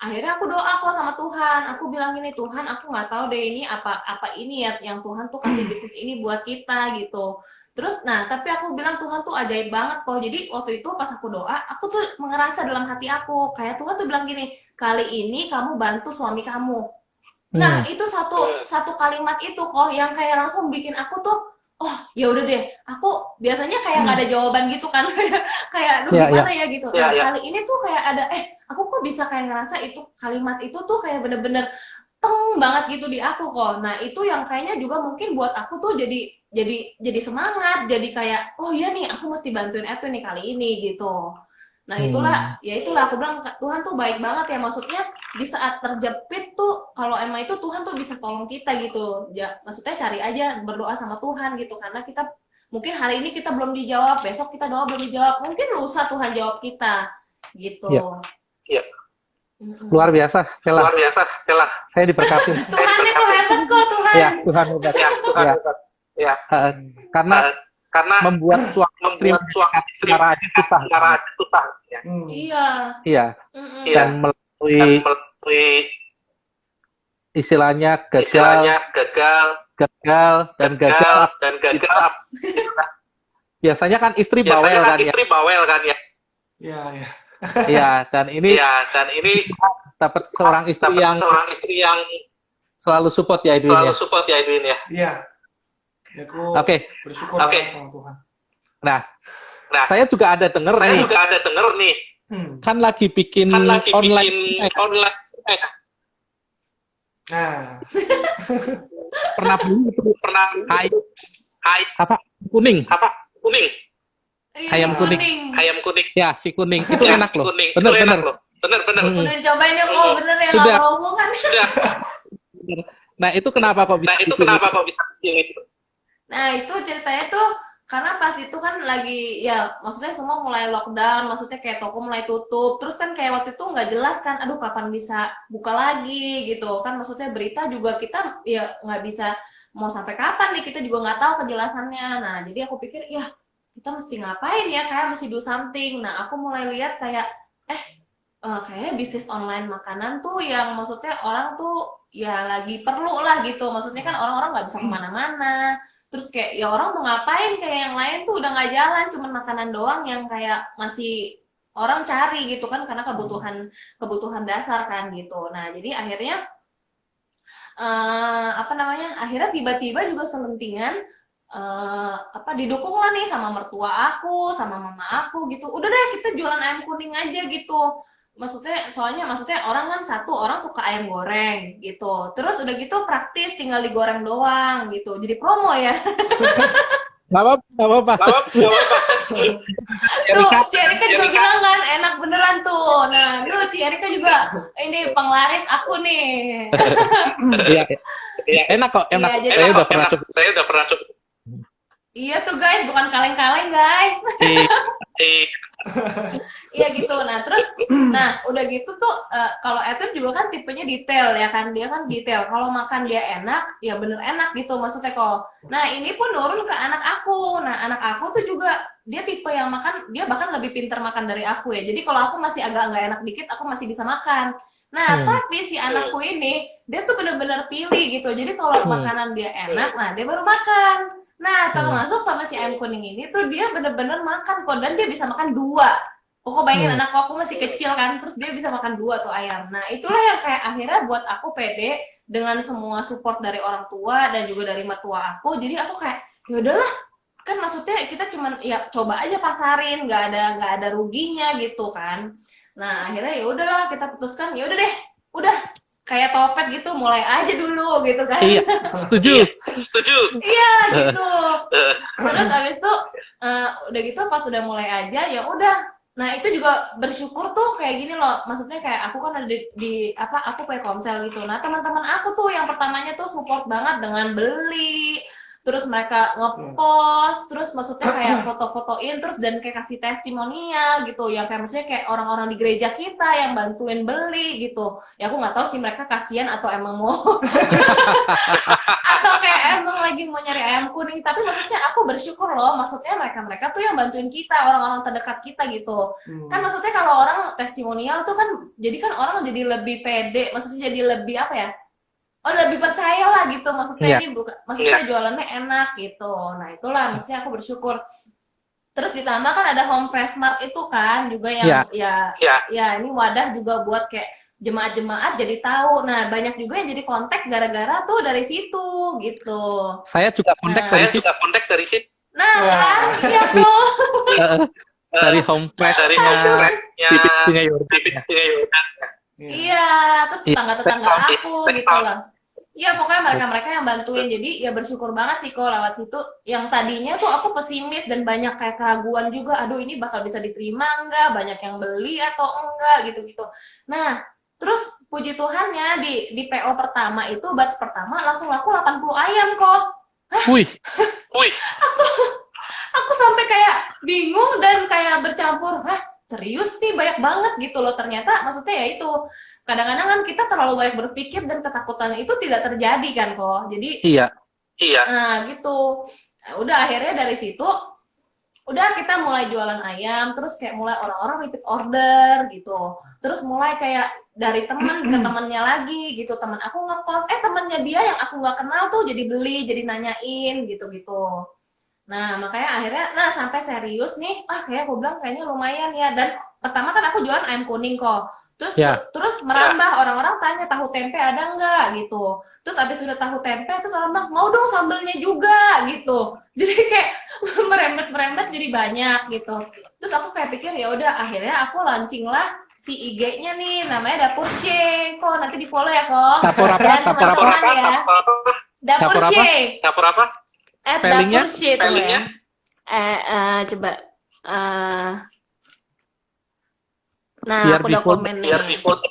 akhirnya aku doa kok sama Tuhan. Aku bilang gini, Tuhan, aku nggak tahu deh ini apa ini ya yang Tuhan tuh kasih bisnis ini buat kita gitu. Terus, nah, tapi aku bilang Tuhan tuh ajaib banget kok. Jadi waktu itu pas aku doa, aku tuh ngerasa dalam hati aku, kayak Tuhan tuh bilang gini, kali ini kamu bantu suami kamu. Nah, itu satu kalimat itu kok yang kayak langsung bikin aku tuh, oh ya udah deh, aku biasanya kayak nggak ada jawaban gitu kan, kayak aduh gimana ya gitu. Nah, kali ini tuh kayak ada, aku kok bisa kayak ngerasa itu kalimat itu tuh kayak bener-bener teng banget gitu di aku kok. Nah, itu yang kayaknya juga mungkin buat aku tuh jadi semangat, jadi kayak oh iya nih aku mesti bantuin Etu nih kali ini gitu. Nah, itulah aku bilang Tuhan tuh baik banget ya, maksudnya di saat terjepit tuh kalau emang itu Tuhan tuh bisa tolong kita gitu. Ya, maksudnya cari aja berdoa sama Tuhan gitu, karena kita mungkin hari ini kita belum dijawab, besok kita doa belum dijawab, mungkin lusa Tuhan jawab kita gitu. Iya. Luar biasa, Sheila. Luar biasa, Sheila. Saya diberkati. Tuhan itu hebat kok, Tuhan. Ya, Tuhan hebat. Ya, Tuhan Ya. hebat. Ya. Karena membuat suami secara aja susah. Ya. Iya. Iya. Dan melalui istilahnya gagal dan gagal. Biasanya kan istri bawel kan ya. Iya, iya. Iya, dan ini dapat seorang istri yang selalu support ya Edwin ya. Iya. Ya, aku bersyukur banget sama Tuhan. Nah, saya juga ada denger nih. Kan lagi bikin online. Nah, Pernah apa? Kuning. Ayam kuning. Ya, si kuning. Itu enak loh. Bener. Udah dicobain ya kok, bener ya Sudah. kalau hubungan. Nah, itu kenapa kok bisa bikin itu? Nah, itu ceritanya tuh karena pas itu kan lagi ya maksudnya semua mulai lockdown, maksudnya kayak toko mulai tutup, terus kan kayak waktu itu nggak jelas kan, aduh kapan bisa buka lagi gitu kan, maksudnya berita juga kita ya nggak bisa mau sampai kapan nih, kita juga nggak tahu kejelasannya. Nah, jadi aku pikir ya kita mesti ngapain ya, kayak mesti do something. Nah, aku mulai lihat kayak kayaknya bisnis online makanan tuh yang maksudnya orang tuh ya lagi perlu lah gitu, maksudnya kan orang-orang nggak bisa kemana-mana. Terus kayak ya orang mau ngapain, kayak yang lain tuh udah nggak jalan, cuman makanan doang yang kayak masih orang cari gitu kan, karena kebutuhan dasar kan gitu. Nah, jadi akhirnya akhirnya tiba-tiba juga selentingan didukung lah nih sama mertua aku, sama mama aku gitu. Udah deh kita jualan ayam kuning aja gitu. Soalnya orang kan orang suka ayam goreng gitu. Terus udah gitu praktis, tinggal digoreng doang gitu. Jadi promo ya. Nggak apa-apa. Tuh, Ci Erika juga bilang kan enak beneran tuh. Nah, tuh Ci Erika juga ini penglaris aku nih. Iya. Enak kok, enak. Iya, Saya udah pernah coba. Saya udah pernah coba. Iya tuh guys, bukan kaleng-kaleng guys. Iya gitu. Nah terus, udah gitu tuh kalau Ethan juga kan tipenya detail ya kan, dia kan detail. Kalau makan dia enak, ya bener enak gitu maksudnya kok. Nah ini pun nurun ke anak aku. Nah anak aku tuh juga dia tipe yang makan, dia bahkan lebih pintar makan dari aku ya. Jadi kalau aku masih agak nggak enak dikit, aku masih bisa makan. Nah tapi si anakku ini dia tuh bener-bener pilih gitu. Jadi kalau makanan dia enak, nah dia baru makan. Nah, termasuk sama si ayam kuning ini tuh dia bener-bener makan kok, dan dia bisa makan 2. Kok bayangin anak aku masih kecil kan, terus dia bisa makan 2 tuh ayam. Nah, itulah yang kayak akhirnya buat aku pede dengan semua support dari orang tua dan juga dari mertua aku. Jadi aku kayak, ya udahlah, kan maksudnya kita cuman ya coba aja pasarin, nggak ada ruginya gitu kan. Nah, akhirnya ya udahlah kita putuskan, ya udah deh, udah kayak topet gitu, mulai aja dulu gitu kan. Iya, setuju. Iya gitu. Terus abis itu udah gitu pas udah mulai aja ya udah. Nah itu juga bersyukur tuh kayak gini loh. Maksudnya kayak aku kan ada aku pakai Komsel gitu. Nah teman-teman aku tuh yang pertamanya tuh support banget dengan beli. Terus mereka ngepost, terus maksudnya kayak foto-fotoin, terus dan kayak kasih testimonial gitu, yang kayak maksudnya kayak orang-orang di gereja kita yang bantuin beli gitu. Ya aku nggak tahu sih mereka kasihan atau emang mau atau kayak emang lagi mau nyari ayam kuning, tapi maksudnya aku bersyukur loh, maksudnya mereka tuh yang bantuin kita, orang-orang terdekat kita gitu. Kan maksudnya kalau orang testimonial tuh kan, jadi kan orang jadi lebih pede, maksudnya jadi lebih apa ya? Oh, lebih percaya lah gitu, maksudnya ini bukan, maksudnya jualannya enak gitu. Nah itulah, maksudnya aku bersyukur. Terus ditambah kan ada Home Fresh Mart itu kan juga yang ya ini wadah juga buat kayak jemaat-jemaat jadi tahu. Nah, banyak juga yang jadi kontak gara-gara tuh dari situ gitu. Saya juga kontak dari situ. Nah, kan iya tuh. Dari Home Fresh-nya Pipit Sungai Yordan. Iya, terus tetangga-tetangga aku gitu lah. Iya, pokoknya mereka-mereka yang bantuin. Jadi ya bersyukur banget sih kok lewat situ. Yang tadinya tuh aku pesimis dan banyak kayak keraguan juga. Aduh, ini bakal bisa diterima enggak? Banyak yang beli atau enggak gitu-gitu. Nah, terus puji Tuhannya di PO pertama itu, batch pertama langsung laku 80 ayam kok. Wih. Aku sampai kayak bingung dan kayak bercampur, serius nih banyak banget gitu loh. Ternyata maksudnya ya itu, kadang-kadang kan kita terlalu banyak berpikir dan ketakutan itu tidak terjadi kan kok. Jadi iya. Nah gitu. Nah, udah akhirnya dari situ udah kita mulai jualan ayam, terus kayak mulai orang-orang repeat order gitu. Terus mulai kayak dari teman ke temannya lagi gitu. Teman aku ngepost, temannya dia yang aku nggak kenal tuh jadi beli, jadi nanyain gitu-gitu. Nah, makanya akhirnya, sampai serius nih, kayak aku bilang kayaknya lumayan ya. Dan pertama kan aku jualan ayam kuning kok. Terus merambah, orang-orang tanya tahu tempe ada nggak gitu. Terus abis udah tahu tempe, terus orang bilang mau dong sambelnya juga gitu. Jadi kayak merembet jadi banyak gitu. Terus aku kayak pikir ya udah, akhirnya aku launching lah si IG-nya nih, namanya Dapur She. Kok nanti di follow ya kok. Dapur apa? Dan teman-teman ya. Dapur She. Dapur apa? Dapur She itu Spellingnya? ya. Coba. Nah, Biar aku di udah follow, komen nih. Biar di foto.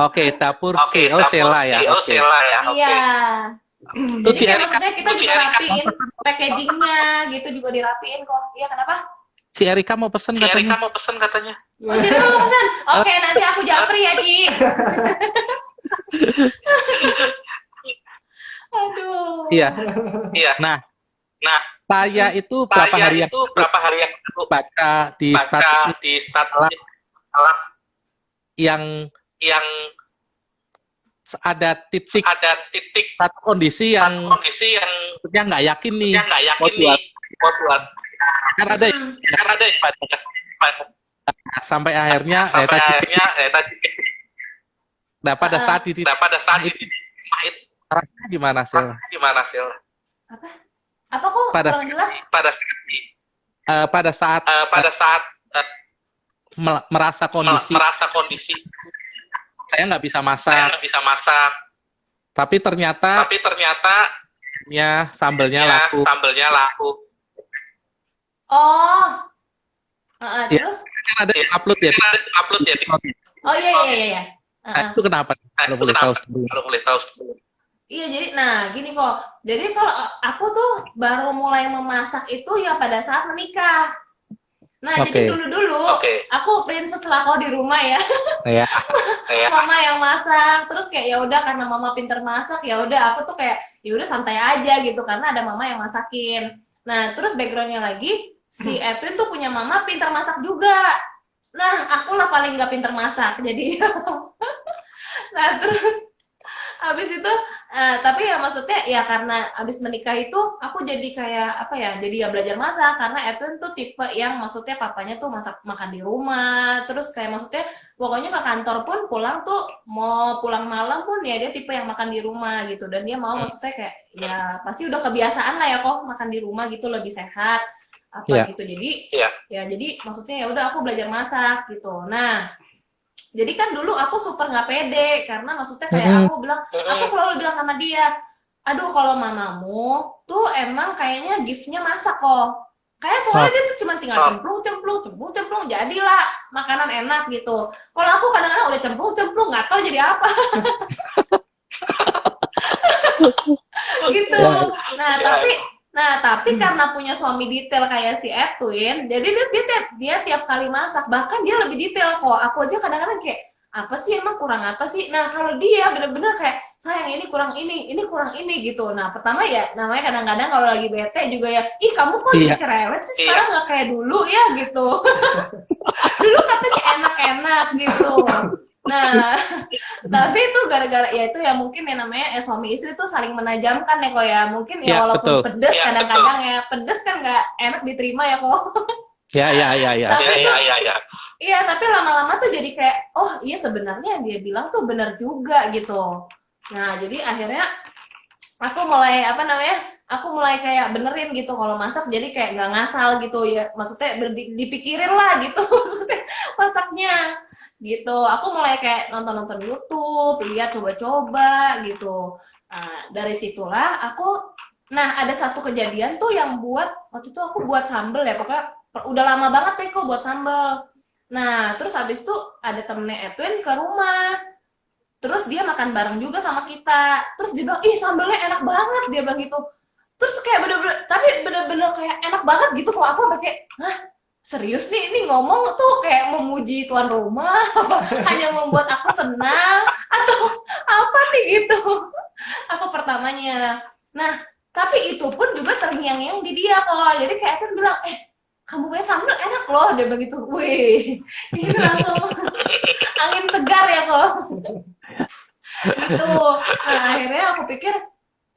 Oke, Dapur She. Oh, Sela ya. Oke. Iya. Itu Jadi si kayak Erika. maksudnya kita juga rapiin packagingnya gitu, juga dirapiin kok. Iya, kenapa? Si Erika mau pesen katanya. Oh, jadi mau pesan? Oke, nanti aku japri ya, Ci. Aduh. Iya. Nah, Saya itu berapa hari yang lalu baca di status yang ada titik satu kondisi yang maksudnya nggak yakin nih mau buat kan ada sampai akhirnya tadi nah pada saat itu rasanya gimana sih? Apa kok kurang jelas? Pada saat merasa kondisi saya nggak bisa masak tapi ternyata ya sambelnya laku. Oh. Ya, Terus? kan ada yang upload ya. Oh iya. Nah, itu kenapa? Kalau boleh tahu sebelum. Iya, jadi gini kok. Jadi kalau aku tuh baru mulai memasak itu ya pada saat menikah. Nah, jadi dulu aku princess lah kok di rumah ya. Iya. Mama yang masak, terus kayak ya udah karena mama pinter masak, ya udah aku tuh kayak ya udah santai aja gitu karena ada mama yang masakin. Nah, terus backgroundnya lagi si Edwin tuh punya mama pinter masak juga. Nah, aku lah paling nggak pinter masak jadi. Nah, terus habis itu tapi ya maksudnya ya karena habis menikah itu aku jadi kayak apa ya, jadi ya belajar masak karena Edwin tuh tipe yang maksudnya papanya tuh makan di rumah, terus kayak maksudnya pokoknya ke kantor pun pulang tuh mau pulang malam pun ya dia tipe yang makan di rumah gitu, dan dia mau maksudnya kayak ya pasti udah kebiasaan lah ya kok makan di rumah gitu lebih sehat gitu, jadi ya jadi maksudnya ya udah aku belajar masak gitu. Nah jadi kan dulu aku super nggak pede karena maksudnya kayak aku selalu bilang sama dia, aduh kalau mamamu tuh emang kayaknya giftnya masak kok, kayak soalnya dia tuh cuma tinggal cemplung jadilah makanan enak gitu. Kalau aku kadang-kadang udah cemplung nggak tahu jadi apa. Gitu. Nah tapi karena punya suami detail kayak si Edwin, jadi dia tiap kali masak, bahkan dia lebih detail kok. Aku aja kadang-kadang kayak, apa sih emang kurang apa sih? Nah kalau dia bener-bener kayak sayang ini kurang ini gitu. Nah pertama ya namanya kadang-kadang kalau lagi bete juga ya, ih kamu kok jadi Iya. cerewet sih sekarang nggak kayak dulu ya gitu. Dulu katanya enak-enak gitu. Nah, tapi itu gara-gara ya itu ya mungkin ya namanya suami istri tuh saling menajamkan ya kok ya. Mungkin ya Ya, walaupun betul. pedes Ya, kadang-kadang ya pedes kan nggak enak diterima ya kok. Ya. Tapi tuh Ya. iya, tapi lama-lama tuh jadi kayak oh iya sebenarnya yang dia bilang tuh benar juga gitu. Nah, jadi akhirnya aku mulai apa namanya? Aku mulai kayak benerin gitu kalau masak jadi kayak nggak ngasal gitu ya. Maksudnya dipikirin lah gitu maksudnya masaknya gitu. Aku mulai kayak nonton-nonton YouTube, lihat coba-coba gitu. Nah, dari situlah nah ada satu kejadian tuh yang waktu itu aku buat sambel ya, pokoknya udah lama banget deh kok buat sambel. Nah, terus habis itu ada temennya Edwin ke rumah. Terus dia makan bareng juga sama kita. Terus dia bilang, ih sambelnya enak banget. Dia bilang gitu. Terus kayak bener-bener kayak enak banget gitu. Kok aku sampai kayak, hah serius nih, ini ngomong tuh kayak memuji tuan rumah. Hanya membuat aku senang. Atau apa nih gitu. Aku pertamanya. Nah, tapi itu pun juga terngiang-ngiang di dia kok. Jadi kayak Edwin bilang, kamu punya sambal enak loh, dia bilang gitu. Wih, ini langsung angin segar ya kok. Gitu. Nah akhirnya aku pikir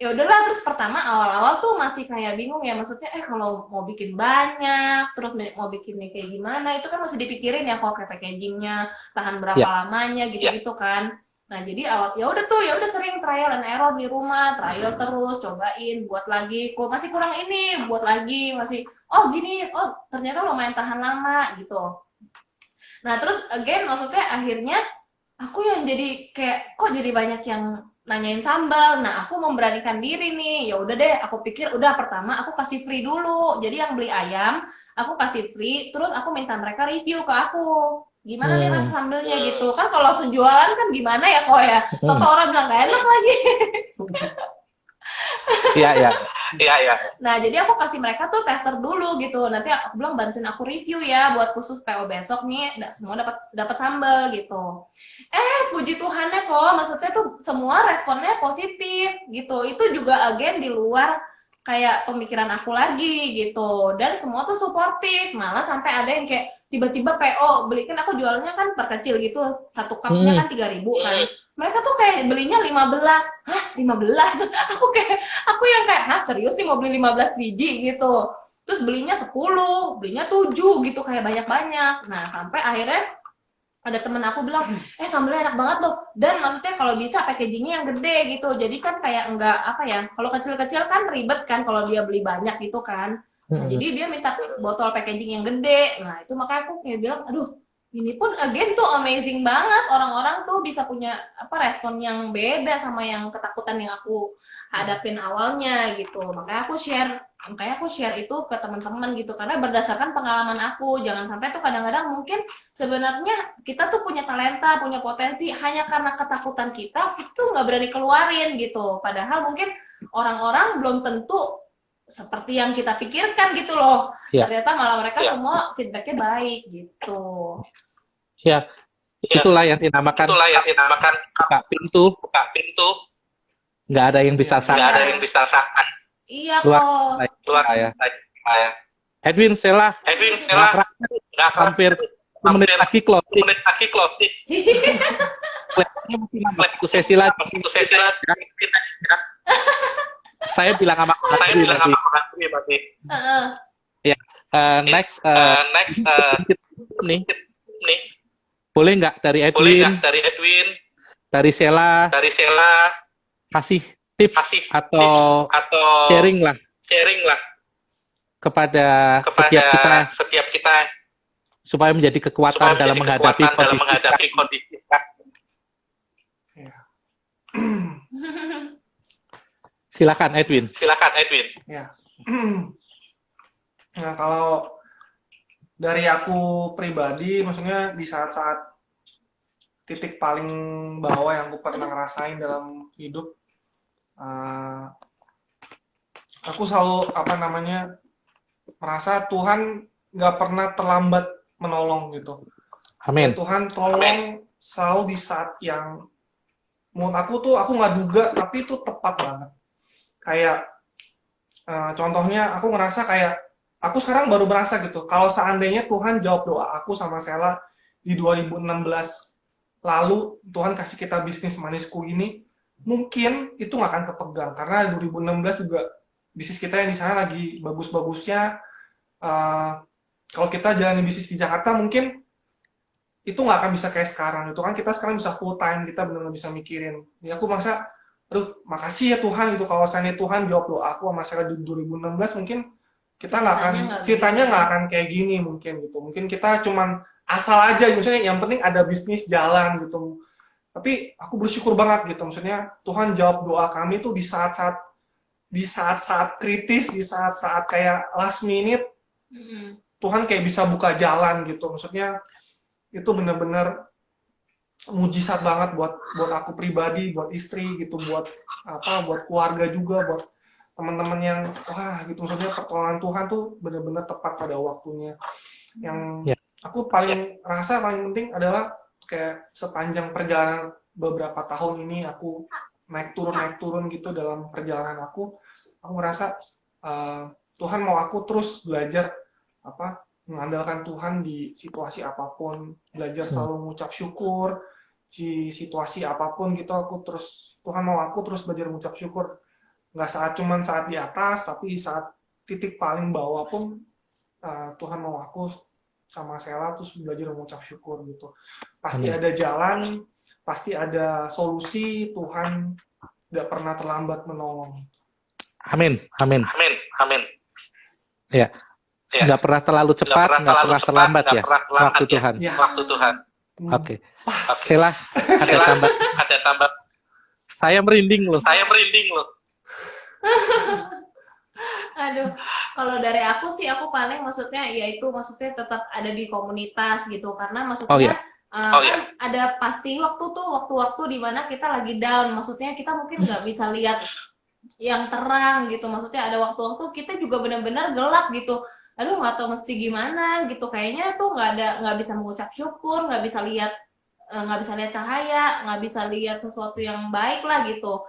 ya udahlah, terus pertama awal-awal tuh masih kayak bingung ya, maksudnya kalau mau bikin banyak, terus mau bikinnya kayak gimana, itu kan masih dipikirin ya kok kayak packagingnya, tahan berapa lamanya gitu-gitu kan. Nah jadi awal ya udah sering trial and error di rumah, trial terus, cobain, buat lagi, kok masih kurang ini, buat lagi, masih gini, ternyata lumayan tahan lama gitu. Nah terus again maksudnya akhirnya aku yang jadi kayak kok jadi banyak yang nanyain sambal. Nah aku memberanikan diri nih, ya udah deh, aku pikir udah pertama aku kasih free dulu. Jadi yang beli ayam aku kasih free, terus aku minta mereka review ke aku gimana nih rasa sambelnya gitu kan. Kalau sejualan kan gimana ya kok ya, toto orang bilang gak enak lagi. Iya. Nah jadi aku kasih mereka tuh tester dulu gitu, nanti aku bilang bantuin aku review ya buat khusus PO besok nih, semua dapat sambal gitu. Puji Tuhannya kok, maksudnya tuh semua responnya positif gitu. Itu juga agen di luar kayak pemikiran aku lagi gitu. Dan semua tuh suportif, malah sampai ada yang kayak tiba-tiba PO beli, kan aku jualnya kan perkecil gitu, satu cupnya kan 3.000 kan. Mereka tuh kayak belinya 15. Hah 15? Aku yang kayak hah serius nih mau beli 15 biji gitu. Terus belinya 10, belinya 7 gitu, kayak banyak-banyak. Nah sampai akhirnya ada temen aku bilang, sambelnya enak banget loh. Dan maksudnya kalau bisa packagingnya yang gede gitu. Jadi kan kayak enggak apa ya, kalau kecil-kecil kan ribet kan kalau dia beli banyak gitu kan. Nah, jadi dia minta botol packaging yang gede. Nah itu makanya aku kayak bilang, aduh ini pun again tuh amazing banget. Orang-orang tuh bisa punya respon yang beda sama yang ketakutan yang aku hadapin awalnya gitu. Makanya aku share itu ke teman-teman gitu, karena berdasarkan pengalaman aku. Jangan sampai tuh kadang-kadang mungkin sebenarnya kita tuh punya talenta, punya potensi, hanya karena ketakutan kita tuh nggak berani keluarin gitu. Padahal mungkin orang-orang belum tentu seperti yang kita pikirkan gitu loh. Ternyata malah mereka semua feedbacknya baik gitu. Ya, itulah yang dinamakan buka pintu. Nggak ada yang bisa sangka. Iya kok. Luar ya. Edwin, Stella, hampir 1 menit lagi closing. Kelihatannya masih nambah satu sesi lagi. Saya bilang sama orang tadi. Ya, next nih. Boleh nggak dari Edwin, dari Stella, kasih tips atau sharing lah kepada setiap kita supaya menjadi kekuatan dalam menghadapi kondisi kita. Silakan Edwin. Ya. Nah, kalau dari aku pribadi, maksudnya di saat-saat titik paling bawah yang aku pernah ngerasain dalam hidup, aku selalu merasa Tuhan nggak pernah terlambat menolong gitu. Amin. Tuhan tolong selalu di saat yang menurut aku tuh aku nggak duga tapi itu tepat banget. Kayak contohnya aku ngerasa kayak aku sekarang baru merasa gitu kalau seandainya Tuhan jawab doa aku sama Sela di 2016 lalu Tuhan kasih kita bisnis manisku ini, mungkin itu nggak akan kepegang karena 2016 juga bisnis kita yang di sana lagi bagus-bagusnya. Kalau kita jalani bisnis di Jakarta mungkin itu nggak akan bisa kayak sekarang. Itu kan kita sekarang bisa full time, kita benar-benar bisa mikirin. Ya aku merasa, aduh makasih ya Tuhan gitu. Kalau seandainya Tuhan jawab doa aku sama saya di 2016 mungkin kita nggak akan ceritanya nggak akan kayak gini mungkin gitu. Mungkin kita cuman asal aja, misalnya yang penting ada bisnis jalan gitu. Tapi aku bersyukur banget gitu. Maksudnya Tuhan jawab doa kami tuh di saat-saat kritis, di saat-saat kayak last minute. Tuhan kayak bisa buka jalan gitu. Maksudnya itu benar-benar mujizat banget buat aku pribadi, buat istri gitu, buat keluarga juga, buat teman-teman yang wah gitu. Maksudnya pertolongan Tuhan tuh benar-benar tepat pada waktunya. Yang aku paling rasa paling penting adalah kayak sepanjang perjalanan beberapa tahun ini aku naik turun gitu dalam perjalanan aku merasa Tuhan mau aku terus belajar mengandalkan Tuhan di situasi apapun, belajar selalu mengucap syukur di situasi apapun gitu. Tuhan mau aku terus belajar mengucap syukur, nggak cuman saat di atas, tapi saat titik paling bawah pun Tuhan mau aku sama Sela terus belajar mengucap syukur gitu. Pasti ada jalan, pasti ada solusi. Tuhan tidak pernah terlambat menolong. Amin. Ya. Nggak pernah terlalu cepat, nggak pernah terlambat ya waktu Tuhan. Waktu Tuhan. Oke. Sela, Ada tambah. saya merinding loh. Aduh, kalau dari aku sih aku paling maksudnya tetap ada di komunitas gitu karena maksudnya kan ada pasti waktu-waktu di mana kita lagi down, maksudnya kita mungkin nggak bisa lihat yang terang gitu, maksudnya ada waktu-waktu kita juga benar-benar gelap gitu. Aduh nggak tahu mesti gimana gitu, kayaknya tuh nggak bisa mengucap syukur, nggak bisa lihat cahaya, nggak bisa lihat sesuatu yang baik lah gitu.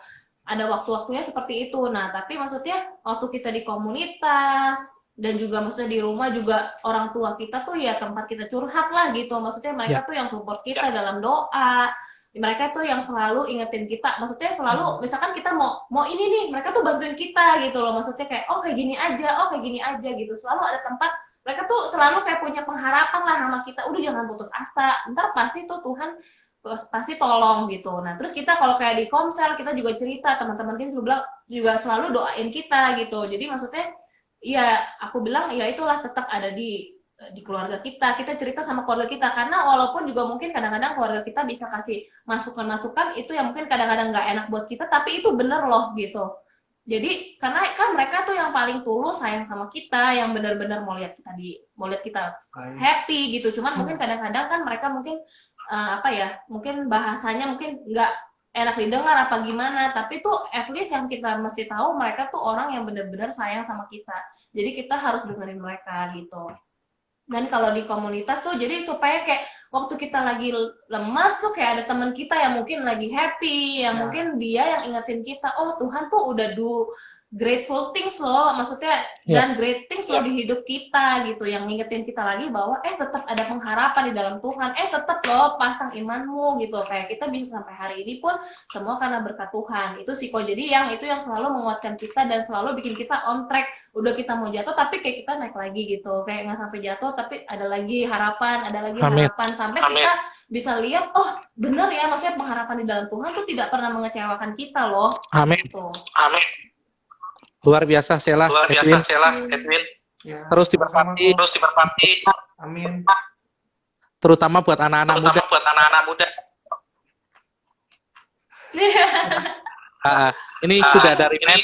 Ada waktu-waktunya seperti itu. Nah tapi maksudnya waktu kita di komunitas dan juga maksudnya di rumah juga orang tua kita tuh ya tempat kita curhat lah gitu, maksudnya mereka tuh yang support kita dalam doa, mereka tuh yang selalu ingetin kita, maksudnya selalu misalkan kita mau ini nih, mereka tuh bantuin kita gitu loh, maksudnya kayak kayak gini aja gitu, selalu ada tempat, mereka tuh selalu kayak punya pengharapan lah sama kita, udah jangan putus asa, ntar pasti tuh Tuhan pasti tolong gitu. Nah terus kita kalau kayak di komsel kita juga cerita, teman-teman kita juga selalu doain kita gitu, jadi maksudnya ya aku bilang ya itulah tetap ada di keluarga kita cerita sama keluarga kita, karena walaupun juga mungkin kadang-kadang keluarga kita bisa kasih masukan-masukan itu yang mungkin kadang-kadang nggak enak buat kita, tapi itu bener loh gitu. Jadi karena kan mereka tuh yang paling tulus sayang sama kita, yang benar-benar mau lihat kita happy gitu. Cuman mungkin kadang-kadang kan mereka mungkin mungkin bahasanya mungkin nggak enak didengar apa gimana, tapi tuh at least yang kita mesti tahu mereka tuh orang yang benar-benar sayang sama kita. Jadi kita harus dengerin mereka gitu. Dan kalau di komunitas tuh jadi supaya kayak waktu kita lagi lemas tuh kayak ada teman kita yang mungkin lagi happy, yang mungkin dia yang ingetin kita, oh Tuhan tuh udah do grateful things loh, maksudnya dan great things loh di hidup kita gitu, yang ngingetin kita lagi bahwa tetap ada pengharapan di dalam Tuhan, tetap loh pasang imanmu gitu, kayak kita bisa sampai hari ini pun semua karena berkat Tuhan. Itu sih kok, jadi itu yang selalu menguatkan kita dan selalu bikin kita on track. Udah kita mau jatuh tapi kayak kita naik lagi gitu, kayak nggak sampai jatuh tapi ada lagi harapan sampai kita bisa lihat, oh bener ya, maksudnya pengharapan di dalam Tuhan tuh tidak pernah mengecewakan kita loh. Amin. Gitu. Amin. Luar biasa Sela, Edwin. Ya, terus diberkati. Amin. Terutama buat anak-anak muda. Ini sudah dari men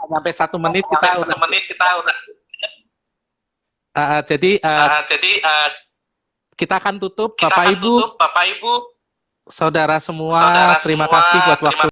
sampai 1 menit kita udah. Jadi kita akan tutup. Bapak Ibu, saudara semua, terima kasih buat waktu